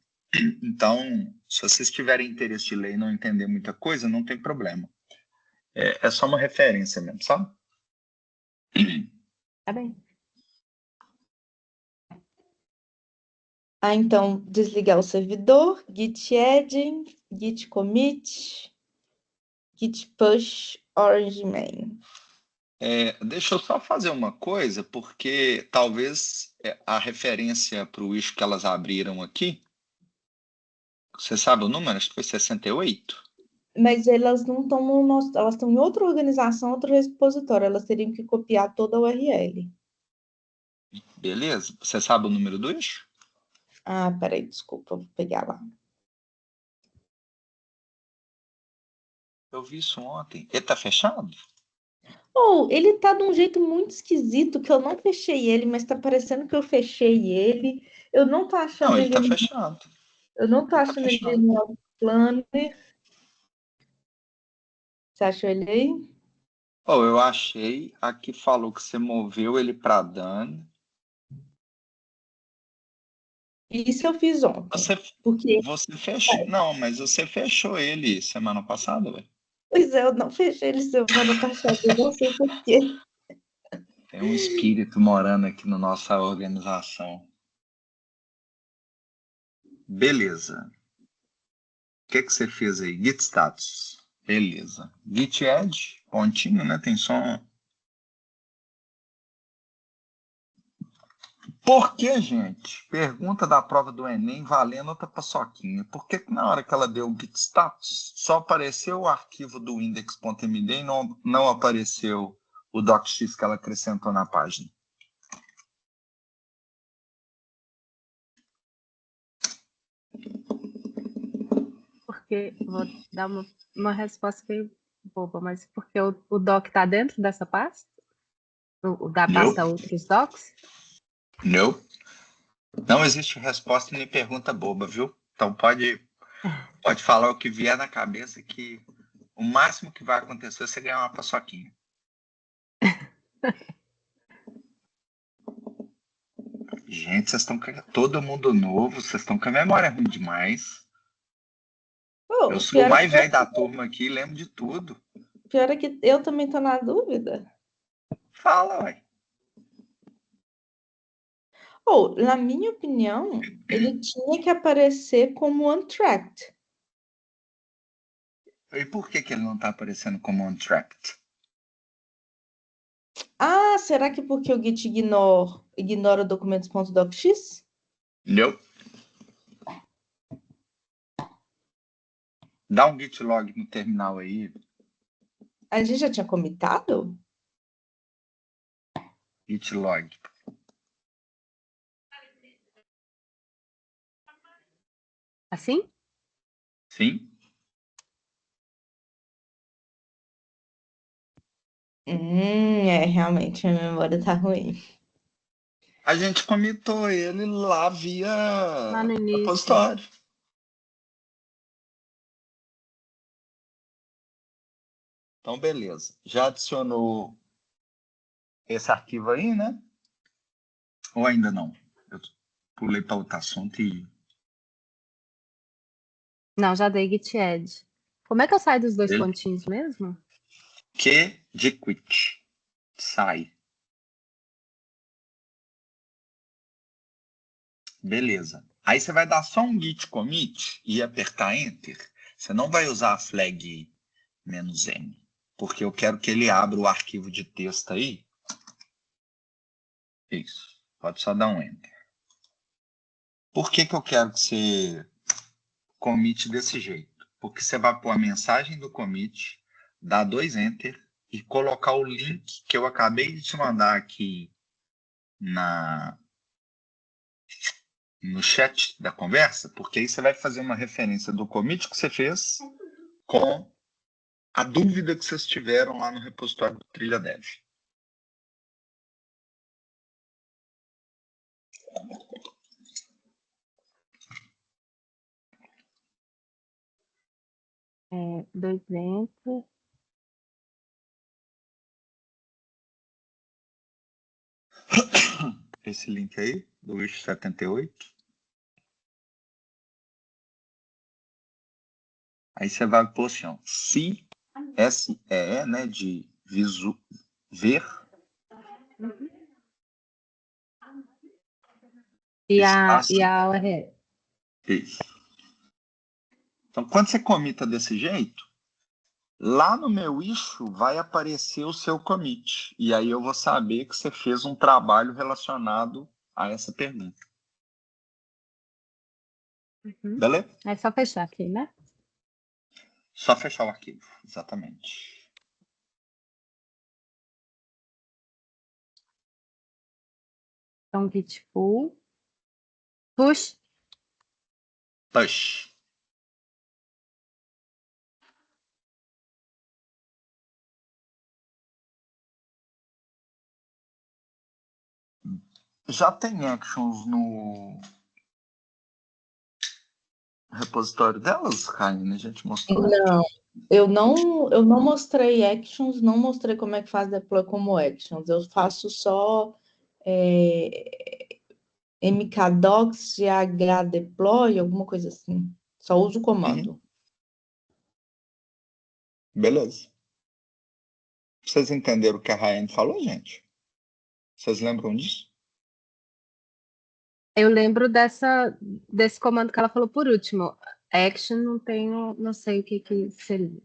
Então, se vocês tiverem interesse de ler e não entender muita coisa, não tem problema. É só uma referência mesmo, sabe? Tá bem. Então, desligar o servidor, git add, git commit, git push, orange main. Deixa eu só fazer uma coisa, porque talvez a referência para o issue que elas abriram aqui, você sabe o número? Acho que foi 68. Mas elas não estão no nosso, elas estão em outra organização, outro repositório, elas teriam que copiar toda a URL. Beleza? Você sabe o número do eixo? Ah, peraí, desculpa, vou pegar lá. Eu vi isso ontem. Ele tá fechado? Ele tá de um jeito muito esquisito, que eu não fechei ele, mas tá parecendo que eu fechei ele. Eu não tô achando Não, ele ele, tá fechado. eu não tô Ele tá achando ele fechado. no Planner. Você achou ele aí? Oh, eu achei. Aqui falou que você moveu ele para Dan. Isso eu fiz ontem. Você, Porque, você fechou. Não, mas você fechou ele semana passada, velho. pois é, eu não fechei ele semana passada, eu não sei por quê. Tem um espírito morando aqui na nossa organização. Beleza. O que você fez aí? Git status. Beleza. Git add, pontinho, né? Tem só. Por que, gente? Pergunta da prova do Enem valendo outra paçoquinha. Por que na hora que ela deu o git status, só apareceu o arquivo do index.md e não apareceu o docx que ela acrescentou na página? Porque, vou dar uma resposta meio boba, mas porque o doc está dentro dessa pasta? O da pasta Não. outros docs? Não. Não existe resposta nem pergunta boba, viu? Então pode falar o que vier na cabeça que o máximo que vai acontecer é você ganhar uma paçoquinha. Gente, vocês estão com todo mundo novo, vocês estão com a memória ruim demais. Eu sou o Pior é mais velho da turma aqui, lembro de tudo. pior é que eu também tô na dúvida. Fala, ué. Na minha opinião, ele tinha que aparecer como untracked. E por que ele não está aparecendo como untracked? Ah, será que porque o Git ignora documentos.docx? Não. Dá um git log no terminal aí. A gente já tinha comitado? Git log. Assim? Sim? Realmente, minha memória tá ruim. A gente comitou ele lá via Lá no início. repositório. Então, beleza. Já adicionou esse arquivo aí, né? Ou ainda não? Eu pulei para outro assunto e... Não, já dei git add. Como é que eu saio dos dois Ele... pontinhos mesmo? Que de quit. Sai. Beleza. Aí você vai dar só um git commit e apertar enter. Você não vai usar a flag "-m", porque eu quero que ele abra o arquivo de texto aí. Isso. Pode só dar um enter. Por que eu quero que você commit desse jeito? Porque você vai pôr a mensagem do commit, dar 2 enter e colocar o link que eu acabei de te mandar aqui no chat da conversa, porque aí você vai fazer uma referência do commit que você fez com a dúvida que vocês tiveram lá no repositório do Trilha Dev. Dois enter. Esse link aí, do Wish 78. Aí você vai pôr assim, ó, SEE, né, de ver. E a Espaço. URL. Isso. Então, quando você comita desse jeito, lá no meu issue vai aparecer o seu commit. E aí eu vou saber que você fez um trabalho relacionado a essa pergunta. Uhum. Beleza? É só fechar aqui, né? Só fechar o arquivo, exatamente. Então, git pull, push. Push. Já tem actions no repositório delas, Raine? A gente mostrou. Não, eu não mostrei actions, não mostrei como é que faz deploy como actions. Eu faço só mkdocs, ghdeploy, alguma coisa assim. Só uso o comando. Beleza. Vocês entenderam o que a Raine falou, gente? Vocês lembram disso? Eu lembro desse comando que ela falou por último. Action, não tenho, não sei o que seria.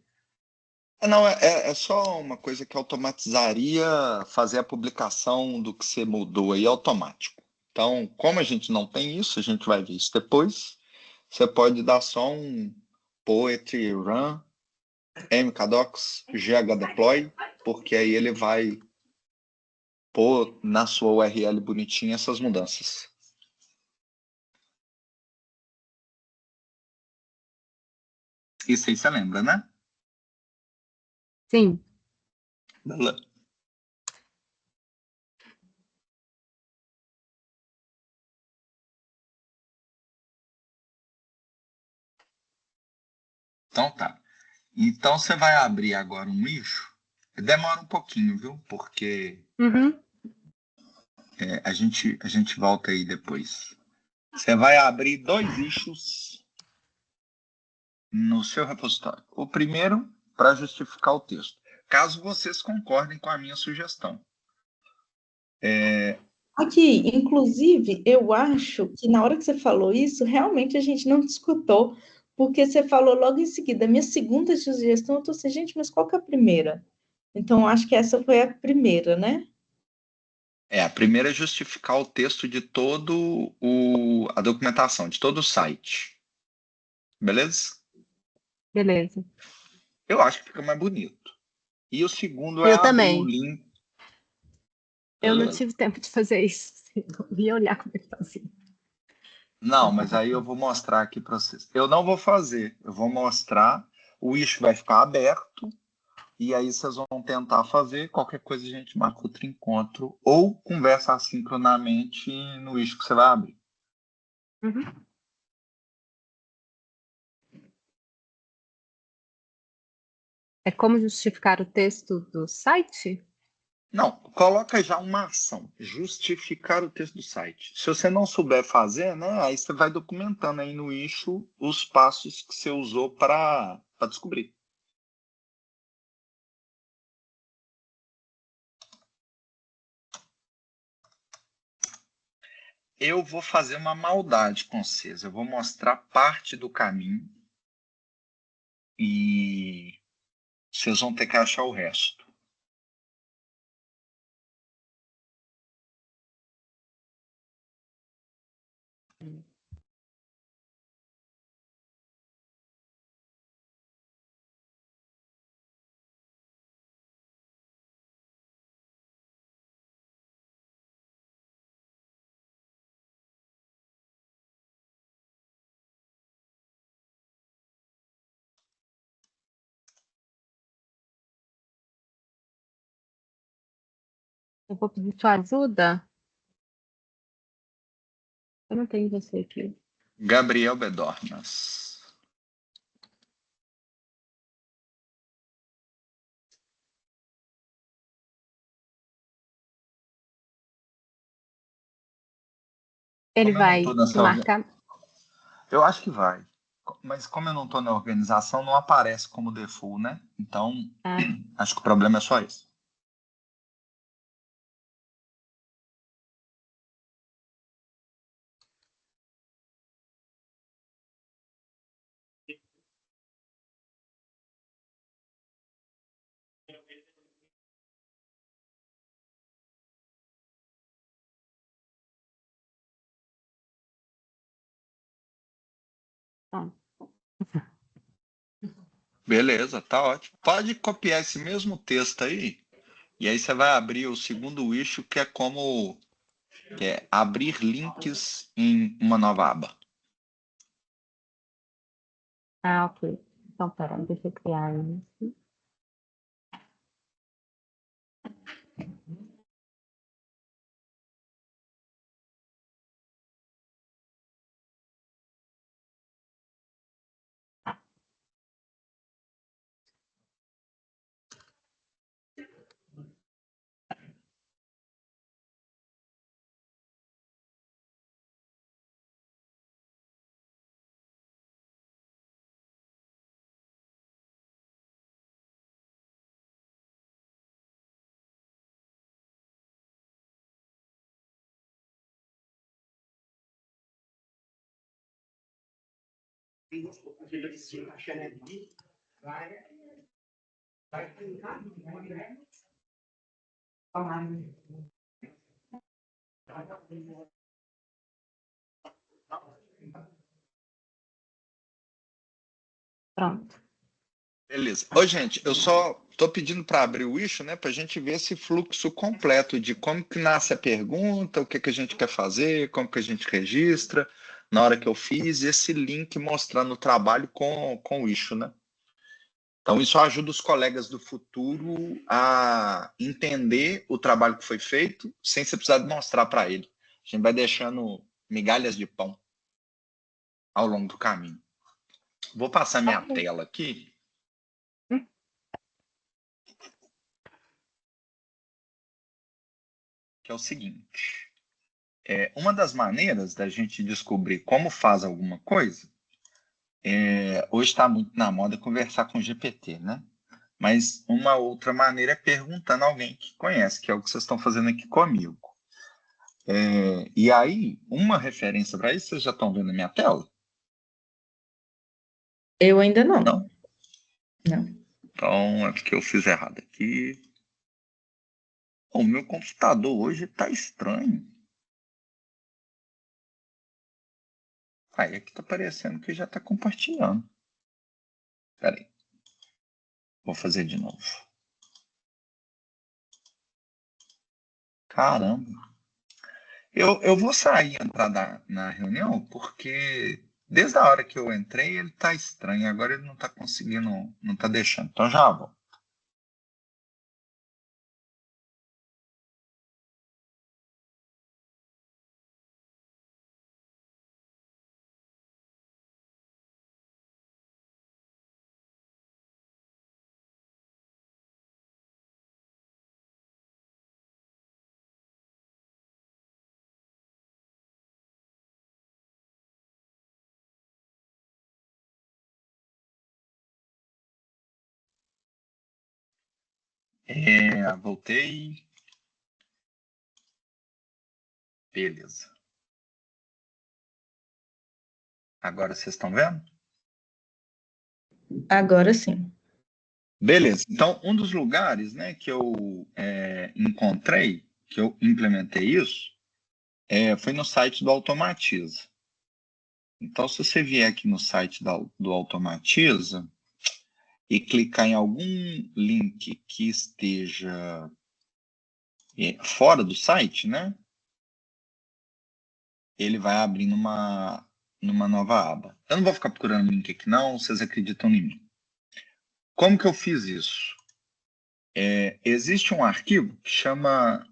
Não, é só uma coisa que automatizaria fazer a publicação do que você mudou aí automático. Então, como a gente não tem isso, a gente vai ver isso depois. Você pode dar só um poetry run mkdocs ghdeploy, porque aí ele vai pôr na sua URL bonitinha essas mudanças. Isso aí você lembra, né? Sim. Beleza. Então tá. Então você vai abrir agora um issue. Demora um pouquinho, viu? Porque Uhum. a gente volta aí depois. Você vai abrir 2 issues no seu repositório. O primeiro, para justificar o texto. Caso vocês concordem com a minha sugestão. Aqui, inclusive, eu acho que na hora que você falou isso, realmente a gente não discutou, porque você falou logo em seguida, minha segunda sugestão, eu tô assim, gente, mas qual que é a primeira? Então, eu acho que essa foi a primeira, né? A primeira é justificar o texto de todo a documentação, de todo o site. Beleza? Beleza. Eu acho que fica mais bonito. E o segundo é Eu abrir o também. link. Eu não Beleza. tive tempo de fazer isso. Eu ia olhar como é que fazia. Não, mas aí eu vou mostrar aqui para vocês. Eu não vou fazer, eu vou mostrar. O issue vai ficar aberto e aí vocês vão tentar fazer. Qualquer coisa a gente marca outro encontro ou conversa assincronamente no issue que você vai abrir. Uhum. É como justificar o texto do site? Não, coloca já uma ação, justificar o texto do site. Se você não souber fazer, né, aí você vai documentando aí no issue os passos que você usou para descobrir. Eu vou fazer uma maldade com vocês. Eu vou mostrar parte do caminho e vocês vão ter que achar o resto. Eu vou pedir sua ajuda. Eu não tenho você aqui. Gabriel Bedornas. Ele Como eu não vai estou te nessa marcar. eu acho que vai. Mas como eu não estou na organização, não aparece como default, né? Então, Ah, acho que o problema é só isso. tá. Beleza, tá ótimo. Pode copiar esse mesmo texto aí, e aí você vai abrir o segundo issue, que é abrir links em uma nova aba. Ah, ok. Então, pera, deixa eu criar isso. Pronto. Beleza. Ô, gente, eu só estou pedindo para abrir o issue, né, para a gente ver esse fluxo completo de como que nasce a pergunta, o que que a gente quer fazer, como que a gente registra. Na hora que eu fiz esse link mostrando o trabalho com o issue, né? Então, isso ajuda os colegas do futuro a entender o trabalho que foi feito sem você precisar mostrar para ele. A gente vai deixando migalhas de pão ao longo do caminho. Vou passar minha tela aqui. Que é o seguinte. Uma das maneiras da gente descobrir como faz alguma coisa, hoje está muito na moda conversar com o GPT, né? Mas uma outra maneira é perguntando a alguém que conhece, que é o que vocês estão fazendo aqui comigo. E aí, uma referência para isso, vocês já estão vendo a minha tela? Eu ainda não. Não? Não. Então, é porque eu fiz errado aqui. O meu computador hoje está estranho. Aí aqui está aparecendo que já está compartilhando. Espera aí. Vou fazer de novo. Caramba. Eu vou sair e entrar na reunião, porque desde a hora que eu entrei ele está estranho. Agora ele não está conseguindo, não está deixando. Então já vou. Voltei. Beleza. Agora vocês estão vendo? Agora sim. Beleza. Então, um dos lugares, né, que eu encontrei, que eu implementei isso, foi no site do Automatiza. Então, se você vier aqui no site do Automatiza e clicar em algum link que esteja fora do site, né, ele vai abrir numa nova aba. Eu não vou ficar procurando link aqui não, vocês acreditam em mim. Como que eu fiz isso? Existe um arquivo que chama...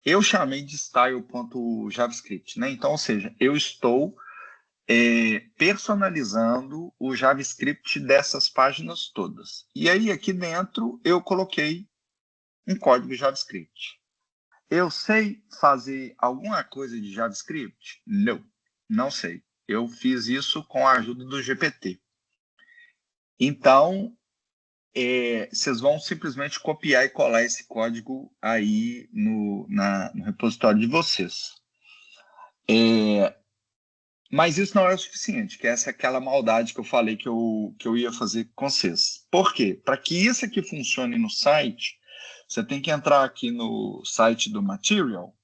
Eu chamei de style.javascript, né? Então, ou seja, eu estou personalizando o JavaScript dessas páginas todas. E aí, aqui dentro, eu coloquei um código JavaScript. Eu sei fazer alguma coisa de JavaScript? Não, não sei. Eu fiz isso com a ajuda do GPT. Então, vocês vão simplesmente copiar e colar esse código aí no repositório de vocês. Mas isso não é o suficiente, que essa é aquela maldade que eu falei que eu ia fazer com vocês. Por quê? Para que isso aqui funcione no site, você tem que entrar aqui no site do Material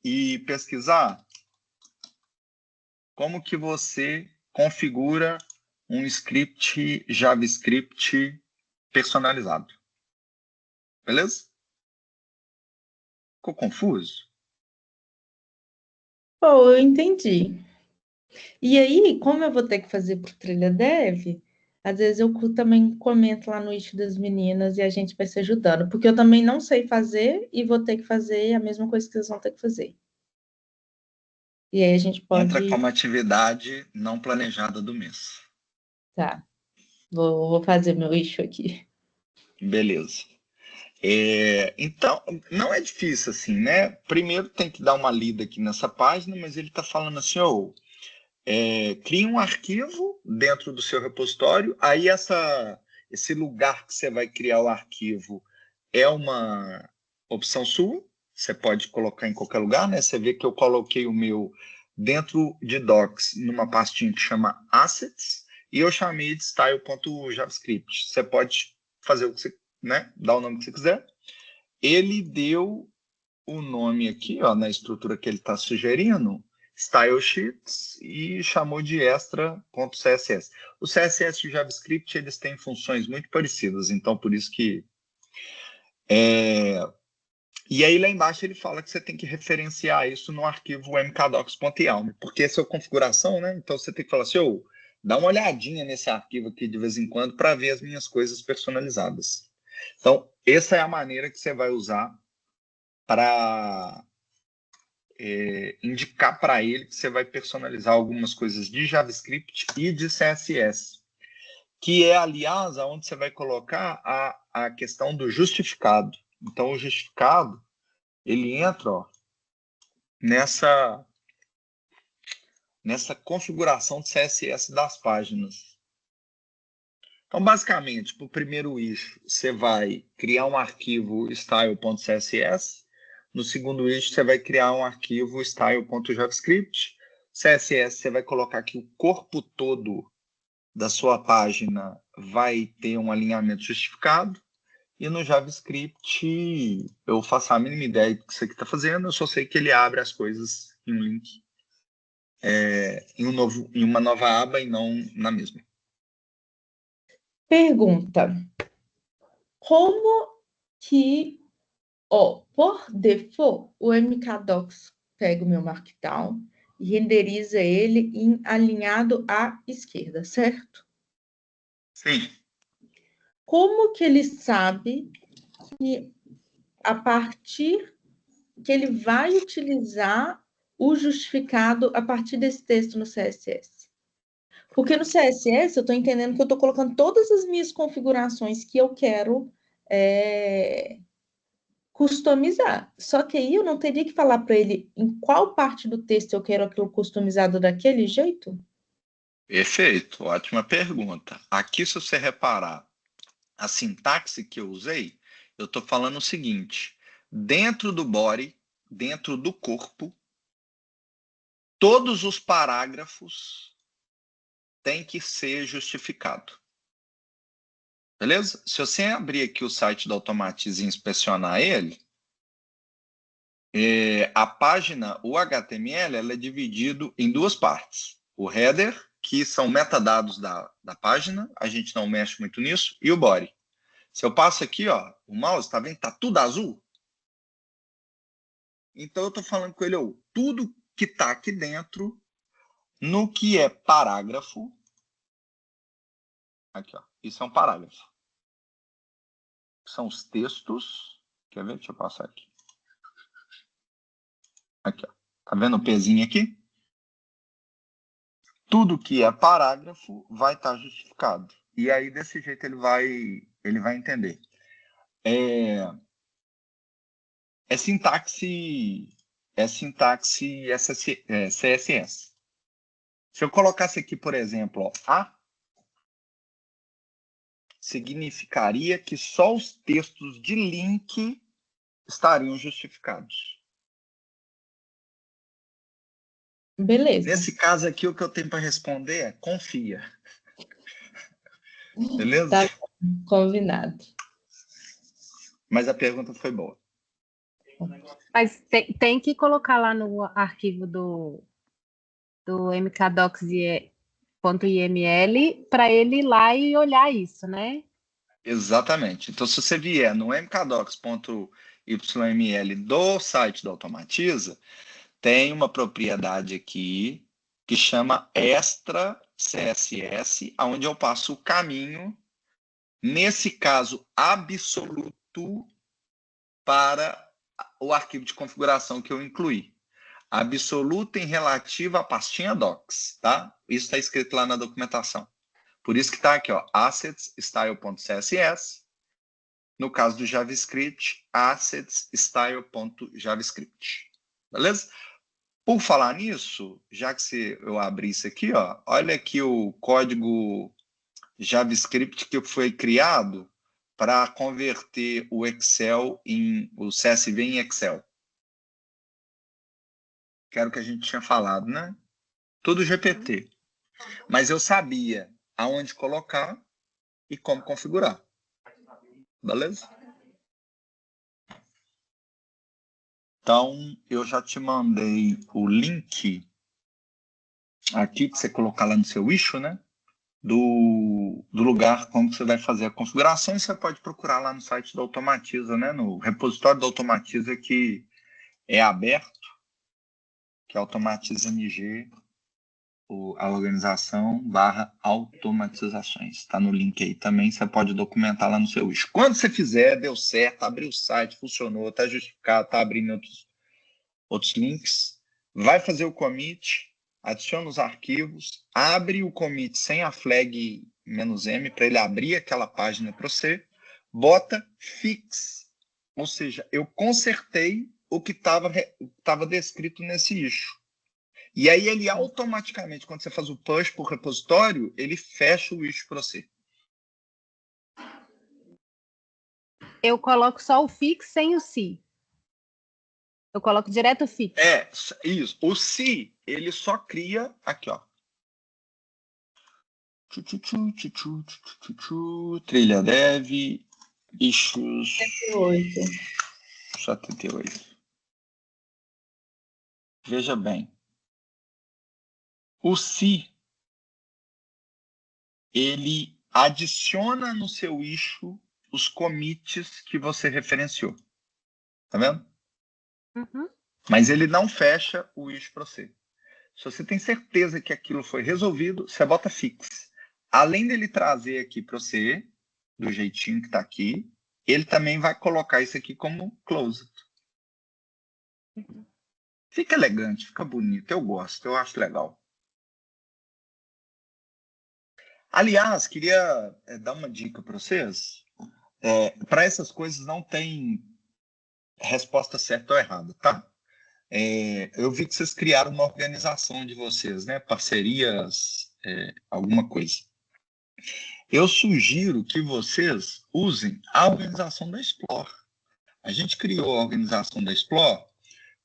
e pesquisar como que você configura um script JavaScript personalizado. Beleza? Ficou confuso? Pô, eu entendi. E aí, como eu vou ter que fazer pro Trilha Dev, às vezes eu também comento lá no Issue das meninas e a gente vai se ajudando, porque eu também não sei fazer e vou ter que fazer a mesma coisa que vocês vão ter que fazer. E aí a gente Entra pode. como atividade não planejada do mês. Tá, vou fazer meu issue aqui. Beleza. Então, não é difícil assim, né? Primeiro tem que dar uma lida aqui nessa página, mas ele está falando assim, crie um arquivo dentro do seu repositório, aí esse lugar que você vai criar o arquivo é uma opção sua, você pode colocar em qualquer lugar, né? Você vê que eu coloquei o meu dentro de Docs, numa pastinha que chama Assets, e eu chamei de style.javascript. Você pode fazer o que você, né? Dar o nome que você quiser. Ele deu o nome aqui, ó, na estrutura que ele está sugerindo, Style Sheets, e chamou de extra.css. O CSS e o JavaScript, eles têm funções muito parecidas, então por isso que... E aí lá embaixo ele fala que você tem que referenciar isso no arquivo mkdocs.yaml, porque essa é a configuração, né? Então você tem que falar assim, dá uma olhadinha nesse arquivo aqui de vez em quando para ver as minhas coisas personalizadas. Então, essa é a maneira que você vai usar para indicar para ele que você vai personalizar algumas coisas de JavaScript e de CSS, que é, aliás, aonde você vai colocar a questão do justificado. Então, o justificado, ele entra nessa configuração de CSS das páginas. Então, basicamente, para o primeiro issue, você vai criar um arquivo style.css. No segundo issue, você vai criar um arquivo style.javascript. CSS, você vai colocar que o corpo todo da sua página vai ter um alinhamento justificado. E no JavaScript, eu faço a mínima ideia do que isso aqui está fazendo, eu só sei que ele abre as coisas em um link, em uma nova aba e não na mesma. Pergunta: como que, por default, o mkdocs pega o meu Markdown e renderiza ele em alinhado à esquerda, certo? Sim. Como que ele sabe que a partir que ele vai utilizar o justificado a partir desse texto no CSS? Porque no CSS eu estou entendendo que eu estou colocando todas as minhas configurações que eu quero customizar. Só que aí eu não teria que falar para ele em qual parte do texto eu quero aquilo customizado daquele jeito? Perfeito, ótima pergunta. Aqui, se você reparar a sintaxe que eu usei, eu estou falando o seguinte: dentro do body, dentro do corpo, todos os parágrafos têm que ser justificados. Beleza? Se você abrir aqui o site do Automatize e inspecionar ele, a página, o HTML, ela é dividido em duas partes. O header, que são metadados da página, a gente não mexe muito nisso, e o body. Se eu passo aqui, o mouse, tá vendo? Tá tudo azul. Então eu tô falando com ele, tudo que tá aqui dentro, no que é parágrafo. Aqui, isso é um parágrafo. São os textos. Quer ver? Deixa eu passar aqui. Aqui, tá vendo o pezinho aqui? Tudo que é parágrafo vai estar justificado. E aí, desse jeito, ele vai entender. É sintaxe CSS. Se eu colocasse aqui, por exemplo, A, significaria que só os textos de link estariam justificados. Beleza. Nesse caso aqui, o que eu tenho para responder é confia. Beleza? Tá combinado. Mas a pergunta foi boa. Mas tem que colocar lá no arquivo do mkdocs .iml para ele ir lá e olhar isso, né? Exatamente. Então, se você vier no mkdocs.yml do site da Automatiza, tem uma propriedade aqui que chama extra CSS, onde eu passo o caminho, nesse caso absoluto, para o arquivo de configuração que eu incluí. Absoluta em relativa à pastinha docs, tá? Isso está escrito lá na documentação. Por isso que está aqui, ó, assets style.css. No caso do JavaScript, assets style.javascript. Beleza? Por falar nisso, já que eu abri isso aqui, ó, olha aqui o código JavaScript que foi criado para converter o CSV em Excel. Que era o que a gente tinha falado, né? Tudo GPT. Mas eu sabia aonde colocar e como configurar. Beleza? Então, eu já te mandei o link aqui para você colocar lá no seu issue, né? Do lugar como você vai fazer a configuração, e você pode procurar lá no site da Automatiza, né? No repositório da Automatiza que é aberto, que é Automatiza MG, a organização /automatizações. Está no link aí também, você pode documentar lá no seu issue. Quando você fizer, deu certo, abriu o site, funcionou, está justificado, está abrindo outros links, vai fazer o commit, adiciona os arquivos, abre o commit sem a flag "-m", para ele abrir aquela página para você, bota fix, ou seja, eu consertei o que estava descrito nesse issue. E aí ele automaticamente, quando você faz o push para o repositório, ele fecha o issue para você. Eu coloco só o fix sem o se. Eu coloco direto o fix. É, isso. O se, ele só cria aqui, ó. Trilha dev, issues 78. Veja bem. O se, ele adiciona no seu issue os commits que você referenciou. Tá vendo? Uhum. Mas ele não fecha o issue para você. Se você tem certeza que aquilo foi resolvido, você bota fix. Além dele trazer aqui para você, do jeitinho que está aqui, ele também vai colocar isso aqui como closed. Fica elegante, fica bonito. Eu gosto, eu acho legal. Aliás, queria dar uma dica para vocês. Para essas coisas não tem resposta certa ou errada, tá? Eu vi que vocês criaram uma organização de vocês, né? Parcerias, alguma coisa. Eu sugiro que vocês usem a organização da Explore. A gente criou a organização da Explore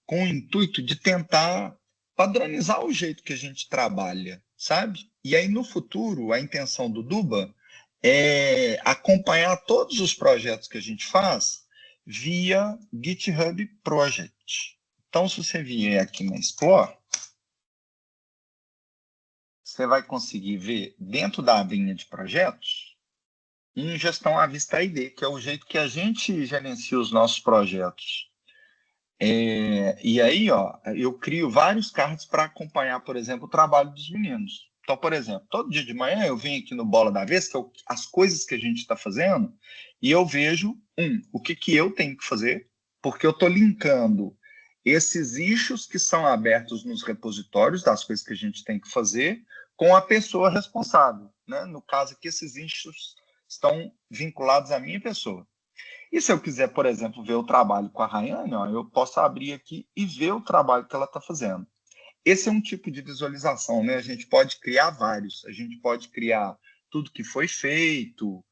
com o intuito de tentar padronizar o jeito que a gente trabalha, sabe? E aí, no futuro, a intenção do Duba é acompanhar todos os projetos que a gente faz via GitHub Project. Então, se você vier aqui na Explore, você vai conseguir ver dentro da abinha de projetos em gestão à vista ID, que é o jeito que a gente gerencia os nossos projetos. E aí, ó, eu crio vários cards para acompanhar, por exemplo, o trabalho dos meninos. Então, por exemplo, todo dia de manhã eu venho aqui no Bola da Vez, que é as coisas que a gente está fazendo, e eu vejo, o que eu tenho que fazer, porque eu estou linkando esses issues que são abertos nos repositórios das coisas que a gente tem que fazer com a pessoa responsável, né? No caso aqui, esses issues estão vinculados à minha pessoa. E se eu quiser, por exemplo, ver o trabalho com a Rayane, ó, eu posso abrir aqui e ver o trabalho que ela está fazendo. Esse é um tipo de visualização, né? A gente pode criar vários. A gente pode criar tudo que foi feito,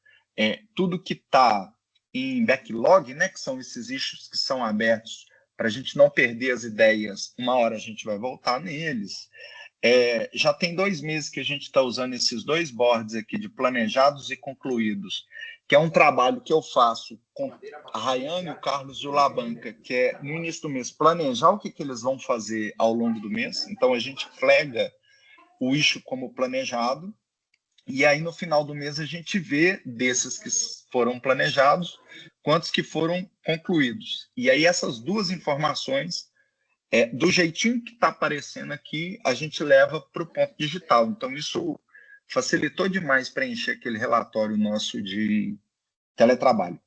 tudo que está em backlog, né? Que são esses issues que são abertos para a gente não perder as ideias. Uma hora a gente vai voltar neles. Já tem 2 meses que a gente está usando esses 2 boards aqui de planejados e concluídos, que é um trabalho que eu faço com a Rayane e o Carlos de Ulabanca, que é, no início do mês, planejar o que eles vão fazer ao longo do mês. Então, a gente flaga o issue como planejado, e aí no final do mês a gente vê desses que foram planejados, quantos que foram concluídos. E aí essas duas informações, do jeitinho que está aparecendo aqui, a gente leva para o ponto digital. Então isso facilitou demais preencher aquele relatório nosso de teletrabalho.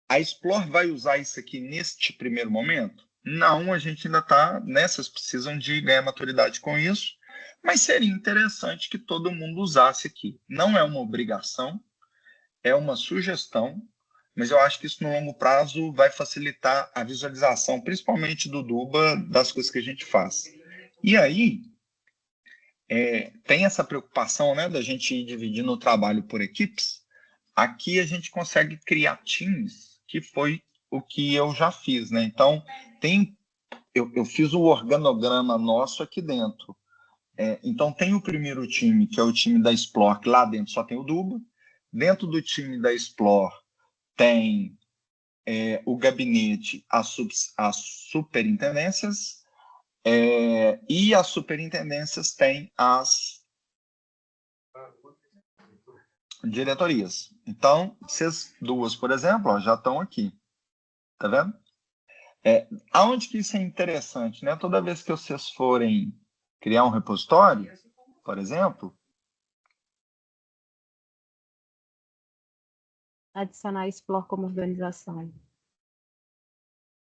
A Explore vai usar isso aqui neste primeiro momento? Não, a gente ainda está nessas, precisam de ganhar maturidade com isso, mas seria interessante que todo mundo usasse aqui. Não é uma obrigação, é uma sugestão, mas eu acho que isso no longo prazo vai facilitar a visualização, principalmente do Duba, das coisas que a gente faz. E aí, tem essa preocupação, né, da gente ir dividindo o trabalho por equipes. Aqui a gente consegue criar times, que foi o que eu já fiz, né? Então, eu fiz o organograma nosso aqui dentro. Então, tem o primeiro time, que é o time da Explore, que lá dentro só tem o Duba. Dentro do time da Explore tem o gabinete, as superintendências, e as superintendências têm as diretorias. Então, essas duas, por exemplo, já estão aqui. Tá vendo? Aonde que isso é interessante, né? Toda vez que vocês forem criar um repositório, por exemplo, Adicionar Explore como organização.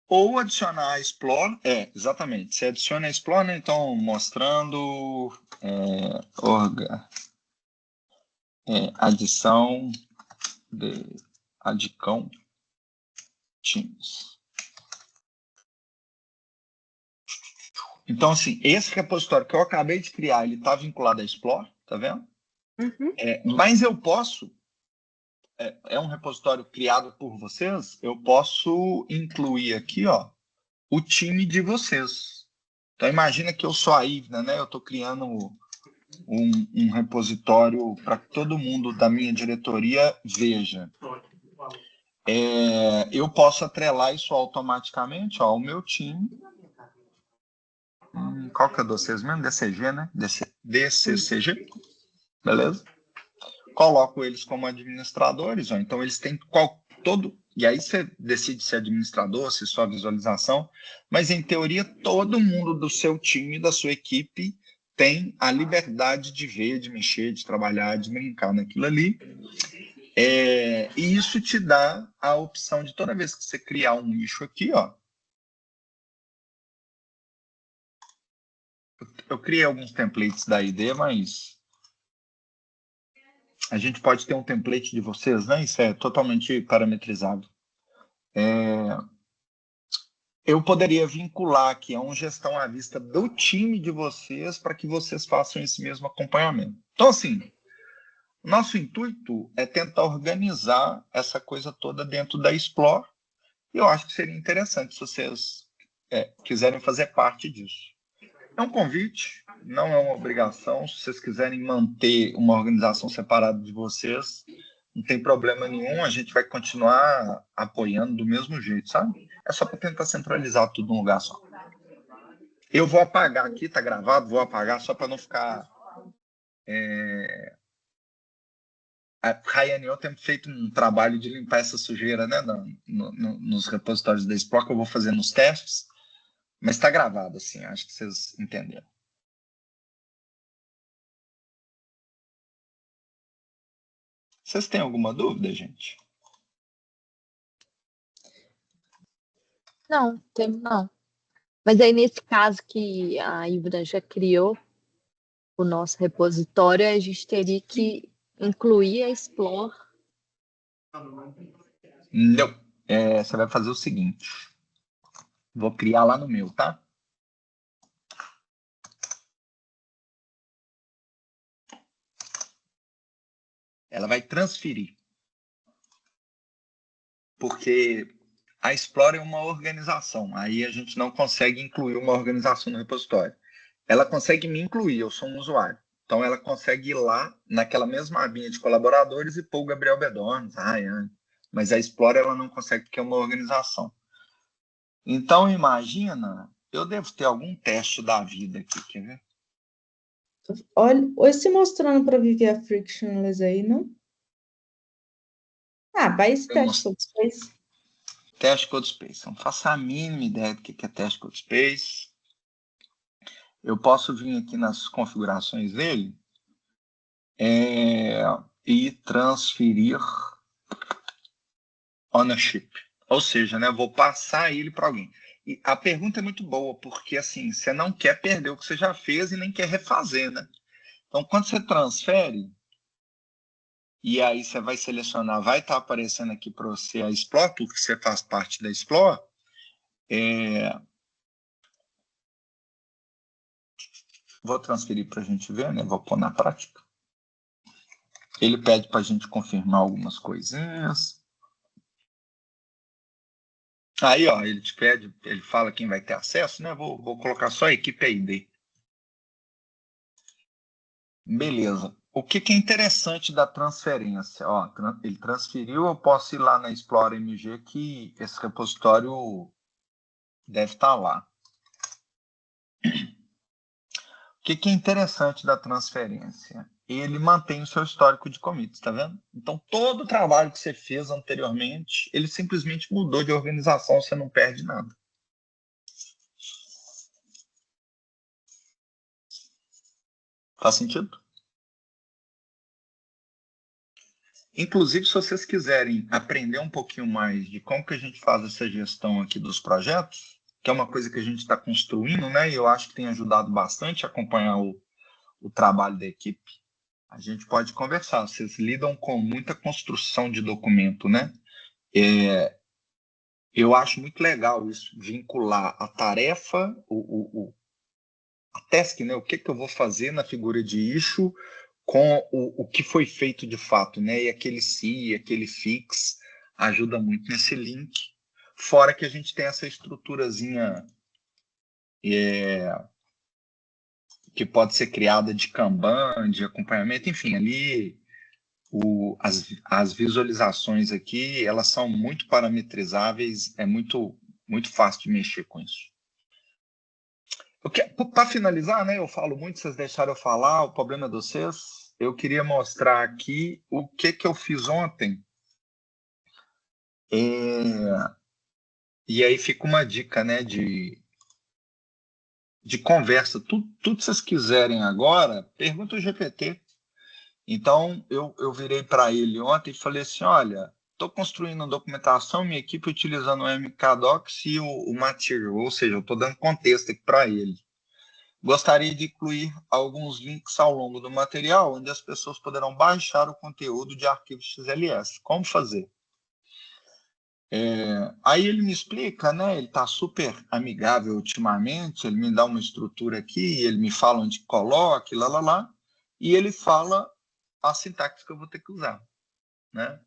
ou adicionar a Explore, exatamente, você adiciona a Explore, né? Então, mostrando adição de adicão times. Então, assim, esse repositório que eu acabei de criar, ele está vinculado à Explore, tá vendo? Uhum. Mas eu posso, um repositório criado por vocês, eu posso incluir aqui, ó, o time de vocês. Então, imagina que eu sou a Ivna, né? Eu estou criando um repositório para que todo mundo da minha diretoria veja. Eu posso atrelar isso automaticamente, ó, ao meu time. Qual que é o de vocês mesmo? DCG, né? DCCG. Beleza? Coloco eles como administradores, ó. Então eles têm e aí você decide se é administrador, se é só visualização, mas em teoria todo mundo do seu time, da sua equipe, tem a liberdade de ver, de mexer, de trabalhar, de brincar naquilo ali. E isso te dá a opção de toda vez que você criar um nicho aqui, ó. Eu criei alguns templates da ID, mas a gente pode ter um template de vocês, né? Isso é totalmente parametrizado. Eu poderia vincular aqui a uma gestão à vista do time de vocês para que vocês façam esse mesmo acompanhamento. Então, assim, nosso intuito é tentar organizar essa coisa toda dentro da Explore. E eu acho que seria interessante se vocês quiserem fazer parte disso. É um convite, não é uma obrigação. Se vocês quiserem manter uma organização separada de vocês, não tem problema nenhum, a gente vai continuar apoiando do mesmo jeito, sabe? É só para tentar centralizar tudo num lugar só. Eu vou apagar aqui, tá gravado, vou apagar só para não ficar... A Rayane e eu temos feito um trabalho de limpar essa sujeira, né, nos repositórios da Explore, que eu vou fazer nos testes, mas está gravado, assim, acho que vocês entenderam. Vocês têm alguma dúvida, gente? Não, não. Mas aí, nesse caso que a Ivna já criou o nosso repositório, a gente teria que incluir a Explore. Não. Você vai fazer o seguinte. Vou criar lá no meu, tá? Ela vai transferir. Porque a Explore é uma organização. Aí a gente não consegue incluir uma organização no repositório. Ela consegue me incluir, eu sou um usuário. Então ela consegue ir lá naquela mesma abinha de colaboradores e pôr o Gabriel Bedornes, Rayane. Mas a Explore ela não consegue porque é uma organização. Então imagina, eu devo ter algum teste da vida aqui, quer ver? Olha, esse mostrando para viver a frictionless aí, não? Ah, vai esse teste code space. Teste code space. Não faço a mínima ideia do que é teste code space. Eu posso vir aqui nas configurações dele e transferir ownership. Ou seja, né, vou passar ele para alguém. E a pergunta é muito boa, porque assim, você não quer perder o que você já fez e nem quer refazer, né? Então, quando você transfere, e aí você vai selecionar, vai estar aparecendo aqui para você a Explore, porque você faz parte da Explore. Vou transferir para a gente ver, né? Vou pôr na prática. Ele pede para a gente confirmar algumas coisinhas. Aí, ó, ele te pede, ele fala quem vai ter acesso, né? Vou colocar só a equipe ID. Beleza. O que é interessante da transferência? Ó, ele transferiu, eu posso ir lá na Explore MG que esse repositório deve estar lá. O que é interessante da transferência? Ele mantém o seu histórico de commits, tá vendo? Então, todo o trabalho que você fez anteriormente, ele simplesmente mudou de organização, você não perde nada. Faz sentido? Inclusive, se vocês quiserem aprender um pouquinho mais de como que a gente faz essa gestão aqui dos projetos, que é uma coisa que a gente está construindo, né? E eu acho que tem ajudado bastante a acompanhar o trabalho da equipe. A gente pode conversar. Vocês lidam com muita construção de documento, né? Eu acho muito legal isso, vincular a tarefa, a task, né? O que eu vou fazer na figura de issue com o que foi feito de fato, né? E aquele se, aquele fix, ajuda muito nesse link. Fora que a gente tem essa estruturazinha que pode ser criada de Kanban, de acompanhamento, enfim, ali as visualizações aqui, elas são muito parametrizáveis, é muito fácil de mexer com isso. Para finalizar, né, eu falo muito, vocês deixaram eu falar, o problema é de vocês. Eu queria mostrar aqui o que eu fiz ontem. E aí fica uma dica, né, de conversa. Tudo que vocês quiserem agora, pergunta o GPT. Então, eu virei para ele ontem e falei assim, olha, estou construindo uma documentação, minha equipe utilizando o MKDocs e o Material, ou seja, eu estou dando contexto aqui para ele. Gostaria de incluir alguns links ao longo do material, onde as pessoas poderão baixar o conteúdo de arquivos XLS. Como fazer? Aí ele me explica, né? Ele está super amigável ultimamente, ele me dá uma estrutura aqui, ele me fala onde coloque, e ele fala a sintaxe que eu vou ter que usar, né?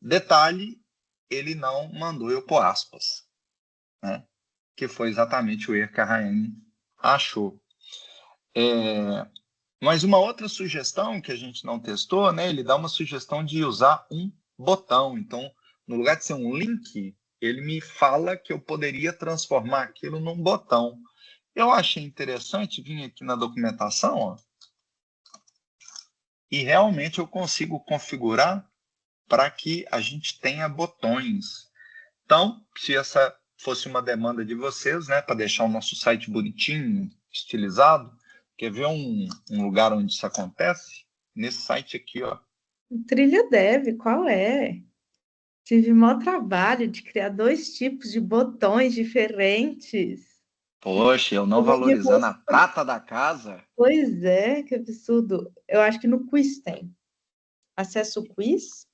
Detalhe, ele não mandou eu pôr aspas, né? Que foi exatamente o erro que a Rayane achou. Mas uma outra sugestão que a gente não testou, né? Ele dá uma sugestão de usar um botão. Então, no lugar de ser um link, ele me fala que eu poderia transformar aquilo num botão. Eu achei interessante vir aqui na documentação, ó, e realmente eu consigo configurar para que a gente tenha botões. Então, se essa fosse uma demanda de vocês, né, para deixar o nosso site bonitinho, estilizado, quer ver um lugar onde isso acontece? Nesse site aqui, ó. Trilha Dev, qual é? Tive maior trabalho de criar 2 tipos de botões diferentes. Poxa, eu não valorizando a prata da casa. Pois é, que absurdo. Eu acho que no quiz tem. Acessa o quiz.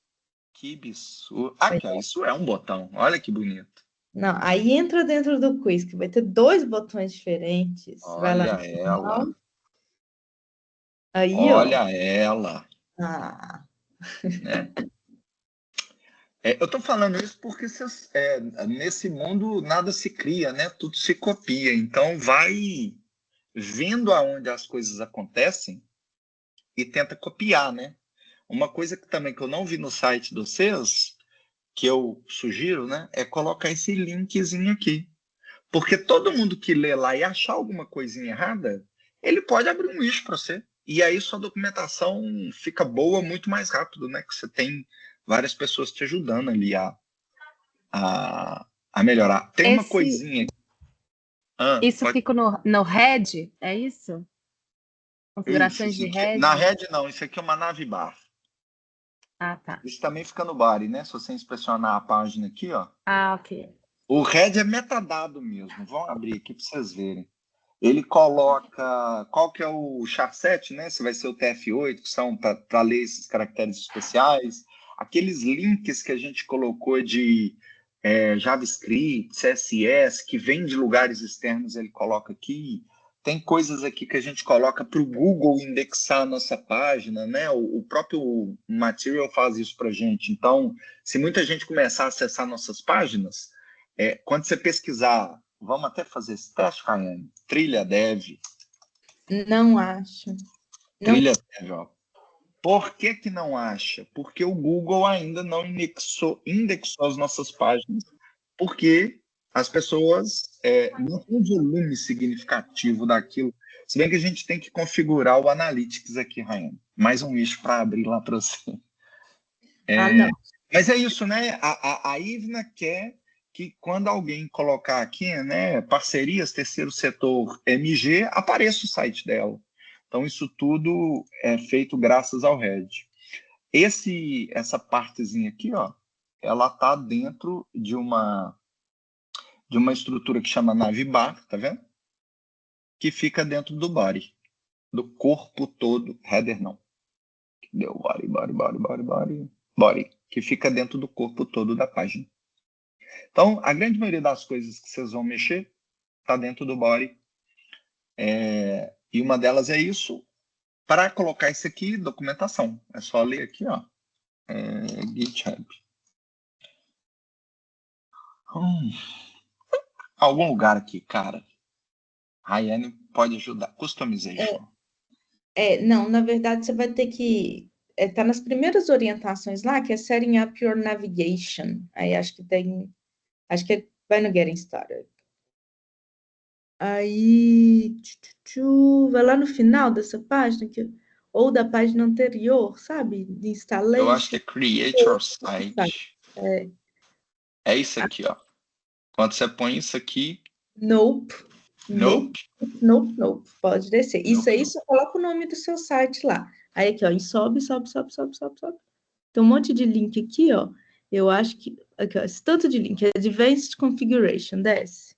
Que absurdo. Aqui, ó, isso é um botão. Olha que bonito. Não, aí entra dentro do quiz, que vai ter 2 botões diferentes. Vai lá Olha ela. Aí, olha ó. ela. Ah. Né? Eu estou falando isso porque nesse mundo nada se cria, né? Tudo se copia. Então, vai vendo aonde as coisas acontecem e tenta copiar, né? Uma coisa que também que eu não vi no site de vocês, que eu sugiro, né? É colocar esse linkzinho aqui. Porque todo mundo que lê lá e achar alguma coisinha errada, ele pode abrir um issue para você. E aí sua documentação fica boa muito mais rápido, né? Que você tem várias pessoas te ajudando ali a melhorar. Tem uma coisinha. Isso fica no head, é isso? Configurações de head? Na head não, isso aqui é uma navbar. Ah, tá. Isso também fica no body, né? Se você inspecionar a página aqui, ó. Ah, ok. O head é metadado mesmo. Vamos abrir aqui para vocês verem. Ele coloca qual que é o char7, né? Se vai ser o TF8, que são para ler esses caracteres especiais. Aqueles links que a gente colocou de JavaScript, CSS, que vem de lugares externos, ele coloca aqui. Tem coisas aqui que a gente coloca para o Google indexar a nossa página, né? O próprio Material faz isso para a gente. Então, se muita gente começar a acessar nossas páginas, quando você pesquisar, vamos até fazer esse teste, Rayane? Trilha Dev. Não acho. Trilha Dev, ó. Por que não acha? Porque o Google ainda não indexou as nossas páginas. Porque as pessoas não têm um volume significativo daquilo. Se bem que a gente tem que configurar o Analytics aqui, Rayane. Mais um eixo para abrir lá para você. Não. Mas é isso, né? A Ivna quer que quando alguém colocar aqui, né, parcerias, terceiro setor, MG, apareça o site dela. Então, isso tudo é feito graças ao Red. Essa partezinha aqui, ó, ela está dentro de uma estrutura que chama navbar, tá vendo? Que fica dentro do body, do corpo todo, header não. Deu body, que fica dentro do corpo todo da página. Então, a grande maioria das coisas que vocês vão mexer está dentro do body. E uma delas é isso. Para colocar isso aqui, documentação. É só ler aqui, ó. GitHub. Algum lugar aqui, cara. Rayane pode ajudar. Customization. Não, na verdade, você vai ter que... Tá nas primeiras orientações lá, que é Setting Up Your Navigation. Aí acho que vai no Getting Started. Aí, vai lá no final dessa página, ou da página anterior, sabe? De installation. Eu acho que é Create Your Site. É isso aqui, ó. Quando você põe isso aqui... Nope. Pode descer. Isso aí, só coloca o nome do seu site lá. Aí aqui, ó, e sobe. Tem um monte de link aqui, ó. Eu acho que... Aqui, ó, esse tanto de link. Advanced Configuration, desce.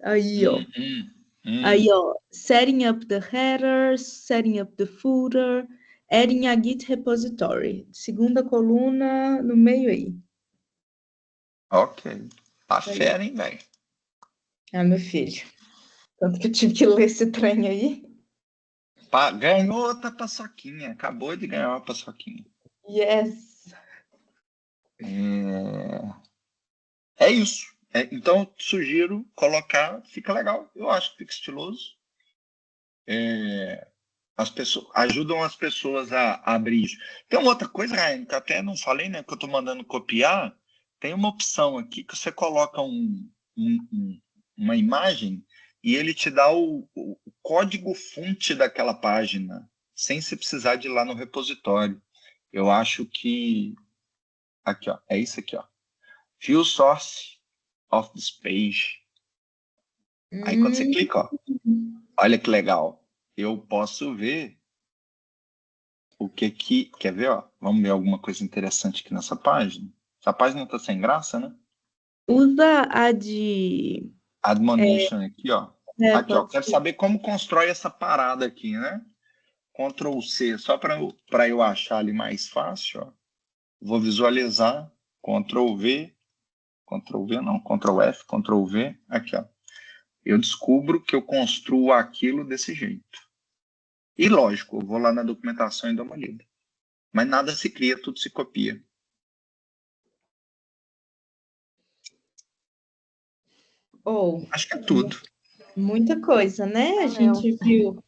Aí, ó. Aí, ó, setting up the headers, setting up the footer, adding a Git repository. Segunda coluna no meio aí. Ok. Tá fera, hein, velho? Meu filho. Tanto que eu tive que ler esse trem aí. Ganhou outra paçoquinha. Acabou de ganhar uma paçoquinha. Yes. É isso. Então, eu sugiro colocar, fica legal, eu acho que fica estiloso. As pessoas ajudam as pessoas a abrir isso. Tem uma outra coisa, Ryan, que até não falei, né? Que eu estou mandando copiar. Tem uma opção aqui que você coloca uma imagem e ele te dá o código-fonte daquela página, sem você precisar de ir lá no repositório. Eu acho que... Aqui, ó. É isso aqui, ó. View source of this page. Aí quando você clica, ó, olha que legal. Eu posso ver o que quer ver, ó? Vamos ver alguma coisa interessante aqui nessa página. Essa página tá sem graça, né? Usa a de... Admonition aqui, ó. Aqui, ó. Quero ser. saber como constrói essa parada aqui, né? Ctrl C, só para eu achar ali mais fácil, ó. Vou visualizar. Ctrl V não, Ctrl F, Ctrl V, aqui, ó. Eu descubro que eu construo aquilo desse jeito. E lógico, eu vou lá na documentação e dou uma lida. Mas nada se cria, tudo se copia. Acho que é tudo. Muita coisa, né? A gente viu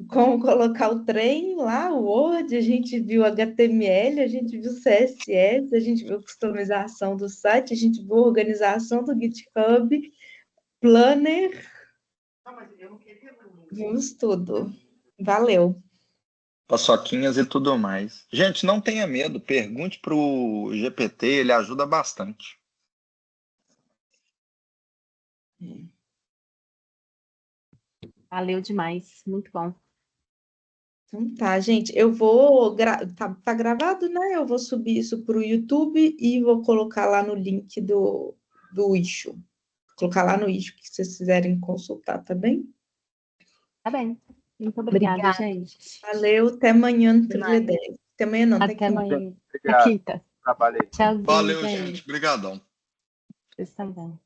como colocar o trem lá, o Word, a gente viu HTML, a gente viu CSS, a gente viu customização do site, a gente viu organização do GitHub, Planner. Vimos tudo. Valeu. Paçoquinhas e tudo mais. Gente, não tenha medo, pergunte pro GPT, ele ajuda bastante. Valeu demais, muito bom. Então tá, gente, eu vou. Tá gravado, né? Eu vou subir isso para o YouTube e vou colocar lá no link do Issue. Colocar lá no Issue que vocês quiserem consultar, tá bem? Tá bem. Muito obrigada, Obrigada. gente. Valeu, até amanhã no Até Trilha 10. Até amanhã não, Até até quinta. amanhã. Obrigado. Quinta. Trabalhei. Tchauzinho, Valeu, gente. gente. Obrigadão. Vocês também.